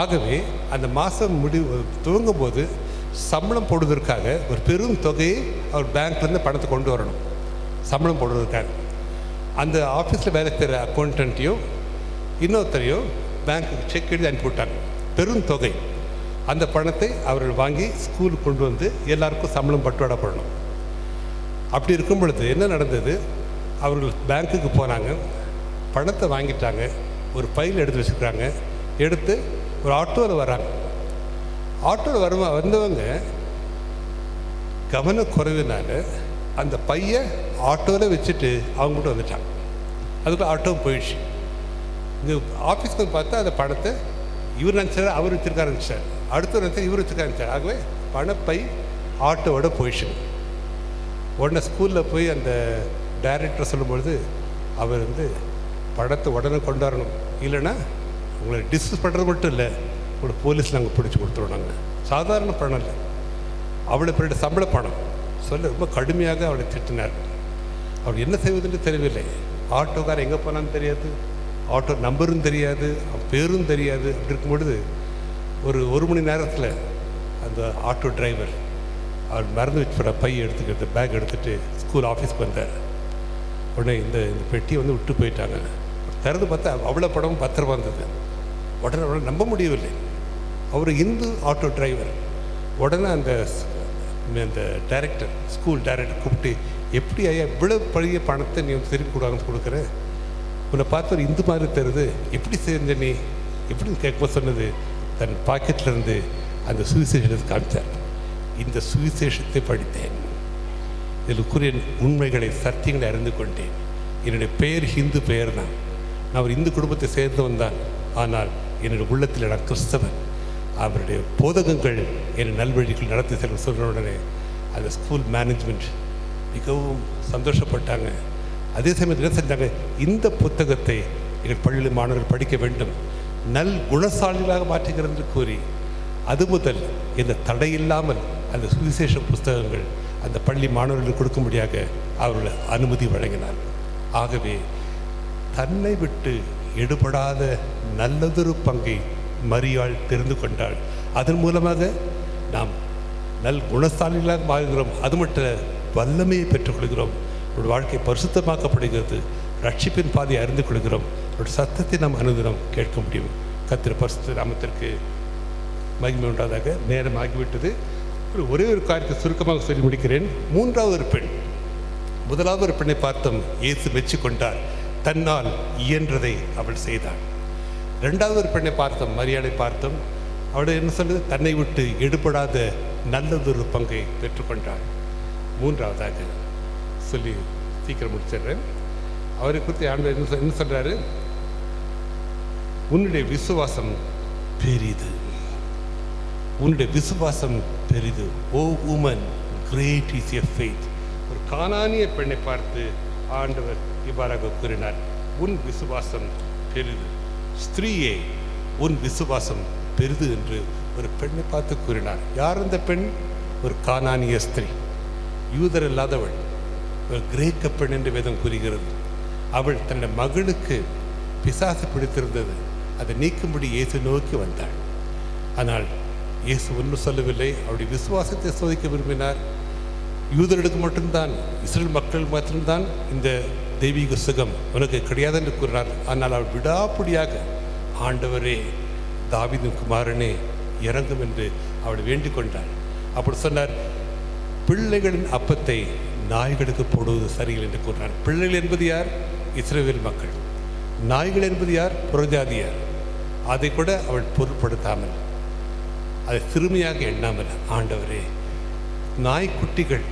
ஆகவே அந்த மாதம் துவங்கும் போது சம்பளம் போடுவதற்காக ஒரு பெரும் தொகையை அவர் பேங்க்லேருந்து பணத்தை கொண்டு வரணும். சம்பளம் போடுவதற்காக அந்த ஆஃபீஸில் வேலை செய்கிற அக்கௌண்டன்ட்டையும் இன்னொருத்தரையும் பேங்க்குக்கு செக் எழுதி அனுப்பிவிட்டாங்க, பெரும் தொகை. அந்த பணத்தை அவர்கள் வாங்கி ஸ்கூலுக்கு கொண்டு வந்து எல்லாருக்கும் சம்பளம் பட்டுவாடா போடணும். அப்படி இருக்கும் பொழுது என்ன நடந்தது? அவர்கள் பேங்க்குக்கு போனாங்க, பணத்தை வாங்கிட்டாங்க, ஒரு ஃபைல் எடுத்து வச்சுருக்காங்க. எடுத்து ஒரு ஆட்டோவில் வராங்க. ஆட்டோவில் வந்தவங்க கவனக்குறைவினால அந்த பையை ஆட்டோவில் வச்சுட்டு அவங்ககிட்ட வந்துட்டாங்க. அதுக்குள்ள ஆட்டோ போயிடுச்சு. இங்கே ஆஃபீஸ்க்கு பார்த்தா அந்த பணத்தை இவர் நினச்சார், அவர் வச்சுருக்காரு நினச்சார், அடுத்தவர் நினச்சார், இவர் வச்சுருக்காரு நினச்சார். ஆகவே பணப்பை ஆட்டோவோட போயிடுச்சு. உடனே ஸ்கூலில் போய் அந்த டைரக்டர் சொல்லும்பொழுது அவர் பணத்தை உடனே கொண்டு வரணும், இல்லைன்னா உங்களை டிஸ்கஸ் பண்ணுறது மட்டும் இல்லை, உங்களோட போலீஸில் நாங்கள் பிடிச்சி கொடுத்துருவோம். சாதாரண பணம் இல்லை, அவ்வளோ பேருடைய சம்பள பணம் சொல்ல ரொம்ப கடுமையாக அவளை திட்டினார். அவள் என்ன செய்வதுன்னு தெரியவில்லை. ஆட்டோக்கார் எங்கே போனான்னு தெரியாது, ஆட்டோ நம்பரும் தெரியாது, பேரும் தெரியாது. அப்படி இருக்கும் பொழுது ஒரு மணி நேரத்தில் அந்த ஆட்டோ டிரைவர் அவர் மறந்து வச்சுற பை எடுத்துக்கிட்டு பேக் எடுத்துகிட்டு ஸ்கூல் ஆஃபீஸ்க்கு வந்தார். உடனே இந்த பெட்டியை வந்து விட்டு போயிட்டாங்க. திறந்து பார்த்தா அவ்வளோ படமும் பத்திரமா இருந்தது. உடனே அவரால் நம்ப முடியவில்லை. அவர் இந்து ஆட்டோ டிரைவர். உடனே அந்த டைரக்டர், ஸ்கூல் டைரக்டர் கூப்பிட்டு, எப்படி ஐயா இவ்வளோ பழைய பணத்தை நீ வந்து திருப்பி கொடுக்குற? உன்னை பார்த்து ஒரு இந்து மாதிரி தருது, எப்படி செஞ்ச நீ எப்படின்னு கேட்கும்போது சொன்னது, தன் பாக்கெட்லேருந்து அந்த சுவிசேஷத்தை காமித்தார். இந்த சுவிசேஷத்தை படித்தேன், இதற்குரிய உண்மைகளை சத்தியங்களை அறிந்து கொண்டேன். என்னுடைய பெயர் ஹிந்து பெயர் தான், நான் ஒரு இந்து குடும்பத்தை சேர்ந்தவன் தான். ஆனால் என்னுடைய உள்ளத்தில் நான் கிறிஸ்தவன். அவருடைய போதகங்கள் என்னை நல்வழிகள் நடத்தி செல்ல சொன்ன உடனே அந்த ஸ்கூல் மேனேஜ்மெண்ட் மிகவும் சந்தோஷப்பட்டாங்க. அதே சமயத்தில் என்ன செஞ்சாங்க, இந்த புத்தகத்தை எங்கள் பள்ளியில் மாணவர்கள் படிக்க வேண்டும், நல் குணசாலிகளாக மாற்றுகிறது என்று கூறி அது முதல் இந்த தடையில்லாமல் அந்த சுவிசேஷ புஸ்தகங்கள் அந்த பள்ளி மாணவர்களுக்கு கொடுக்கும்படியாக அவர்கள் அனுமதி வழங்கினார். ஆகவே தன்னை விட்டு எடுபடாத நல்லதொரு பங்கை மரியாள் தெரிந்து கொண்டாள். அதன் மூலமாக நாம் நல் குணசாலிகளாக மாறுகிறோம். அது மட்டும் வல்லமையை பெற்றுக்கொள்கிறோம். ஒரு வாழ்க்கை பரிசுத்தமாக்கப்படுகிறது. ரட்சிப்பின் பாதையை அறிந்து கொள்கிறோம். ஒரு சத்தத்தை நாம் அனுதினம் கேட்க முடியும். கர்த்தர் பரிசுத்த நாமத்திற்கு மகிமை உண்டாதாக. நேரம் ஆகிவிட்டது. ஒரே ஒரு காரியத்தை சுருக்கமாக சொல்லி முடிக்கிறேன். மூன்றாவது ஒரு பெண். முதலாவது ஒரு பெண்ணை பார்த்தோம், இயேசு மெச்சிக்கொண்டார், தன்னால் இயன்றதை அவள் செய்தாள். ரெண்டாவது ஒரு பெண்ணை பார்த்தோம், மரியாதை பார்த்தோம். அவள் என்ன சொல்றது, தன்னை விட்டு எடுபடாத நல்லதொரு பங்கை பெற்றுக்கொண்டாள். மூன்றாவதாக சொல்லி சீக்கிரம் முடிச்சிடுறேன். அவரை குறித்து ஆண்டவர் என்ன சொல்றாரு, உன்னுடைய விசுவாசம் பெரிது, உன்னுடைய விசுவாசம் பெரிது. O woman, great is your faith. ஒரு கானானிய பெண்ணை பார்த்து ஆண்டவர் இவ்வாறாக கூறினார், உன் விசுவாசம் பெரிது. ஸ்திரீயே, உன் விசுவாசம் பெரிது என்று ஒரு பெண்ணை பார்த்து கூறினார். யார் அந்த பெண்? ஒரு கானானிய ஸ்திரீ, யூதர் இல்லாதவள், ஒரு கிரேக்க பெண் என்று வேதம் கூறுகிறது. அவள் தன்னுடைய மகளுக்கு பிசாசு பிடித்திருந்தது, அதை நீக்கும்படி இயேசு நோக்கி வந்தாள். ஆனால் இயேசு ஒன்றும் சொல்லவில்லை. அவருடைய விசுவாசத்தை சோதிக்க விரும்பினார். யூதர்களுக்கு மட்டும்தான், இஸ்ரேல் மக்கள் மட்டும்தான் இந்த தெய்வீக சுகம் உனக்கு கிடையாது என்று கூறினார். ஆனால் அவள் விடாப்பிடியாக, ஆண்டவரே, தாவீதின் குமாரனே, இறங்கும் என்று அவள் வேண்டிக் கொண்டாள். அப்படி சொன்னார், பிள்ளைகளின் அப்பத்தை நாய்களுக்கு போடுவது சரியில்லை என்று கூறினார். பிள்ளைகள் என்பது யார்? இஸ்ரவேல் மக்கள். நாய்கள் என்பது யார்? புறஜாதியார். அதை கூட அவள் பொருட்படுத்தாமல், அதை சிறுமையாக எண்ணாமல், ஆண்டவரே, நாய்க்குட்டிகள்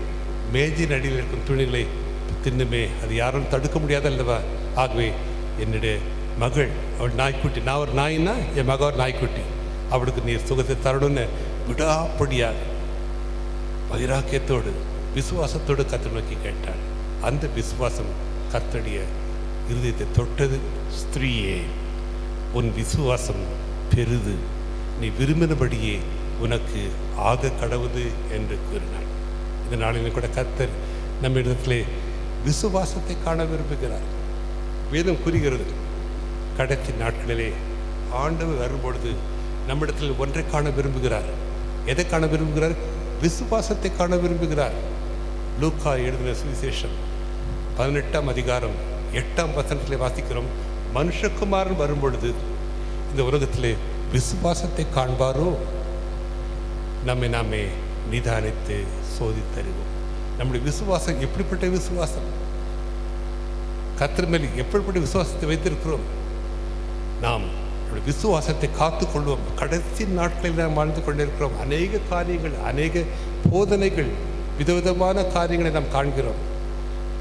மேஜின் அடியில் இருக்கும் துணிகளை தின்னுமே, அது யாரும் தடுக்க முடியாது அல்லவா? ஆகவே என்னுடைய மகள், அவள் நாய்க்குட்டி, நான் ஒரு நாயின்னா என் மக ஒரு நாய்க்குட்டி, அவளுக்கு நீர் சுகத்தை தரணும்னு விடாப்படியாக வைராக்கியத்தோடு விசுவாசத்தோடு கர்த்தரை நோக்கி கேட்டாள். அந்த விசுவாசம் கர்த்தருடைய இருதயத்தை தொட்டது. ஸ்திரீயே, உன் விசுவாசம் பெரிது, நீ விரும்பினபடியே உனக்கு ஆக கடவுது என்று கூறினாள். இந்த நாளில் கூட கர்த்தர் நம்ம இடத்திலே விசுவாசத்தை காண விரும்புகிறார். வேதம் கூறுகிறது, கடைசி நாட்களிலே ஆண்டவர் வரும்பொழுது நம்மிடத்தில் ஒன்றை காண விரும்புகிறார். எதை காண விரும்புகிறார்? விசுவாசத்தை காண விரும்புகிறார். லூக்கா எழுதின சுவிசேஷம் 18ஆம் அதிகாரம் 8ஆம் வசனத்திலே வாசிக்கிறோம், மனுஷகுமாரன் வரும்பொழுது இந்த உலகத்திலே விசுவாசத்தை காண்பாரோ, நாமே நிதானித்து சோதித்தறிவோம். நம்முடைய விசுவாசம் எப்படிப்பட்ட விசுவாசம்? கர்த்தர் மேல் எப்படிப்பட்ட விசுவாசத்தை வைத்திருக்கிறோம்? நாம் நம்முடைய விசுவாசத்தை காத்துக்கொள்வோம். கடைசி நாட்களில் நாம் வாழ்ந்து கொண்டிருக்கிறோம். அநேக காரியங்கள், அநேக போதனைகள், விதவிதமான காரியங்களை நாம் காண்கிறோம்.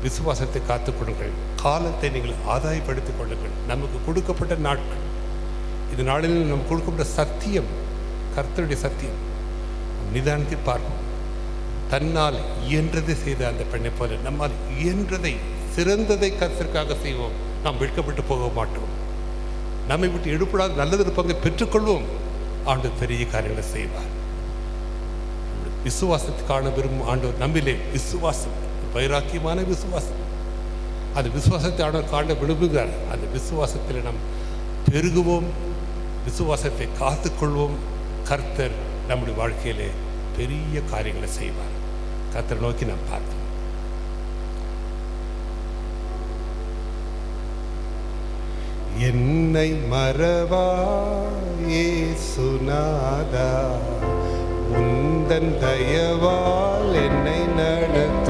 விசுவாசத்தை காத்துக்கொள்ளுங்கள். காலத்தை நீங்கள் ஆதாயப்படுத்திக் கொள்ளுங்கள். நமக்கு கொடுக்கப்பட்ட நாட்கள், இந்த நாளில் நமக்கு கொடுக்கப்பட்ட சத்தியம், கர்த்தருடைய சத்தியம், நிதானத்தை பார்ப்போம். தன்னால் இயன்றதை செய்த அந்த பெண்ணை போல நம்மால் இயன்றதை, சிறந்ததை கர்த்தருக்காக செய்வோம். நாம் வெட்கப்பட்டு போக மாட்டோம். நம்மை விட்டு எடுப்படாத நல்லது பங்கை பெற்றுக்கொள்வோம். ஆண்டவர் பெரிய காரியங்களை செய்வார். விசுவாசத்தை காண விரும்பும் ஆண்டவர் நம்மிலே விசுவாசம், வைராக்கியமான விசுவாசம், அந்த விசுவாசத்தை ஆண்டவர் காண விரும்புகிறார். அந்த விசுவாசத்தில் நாம் பெருகுவோம், விசுவாசத்தை காத்துக்கொள்வோம். கர்த்தர் நம்முடைய வாழ்க்கையிலே பெரிய காரியங்களை செய்வார். கர்த்தரை நோக்கி நாம் பார்த்தோம். என்னை மறவா இயேசுநாதா, உந்தன் தயவால் என்னை நடத்த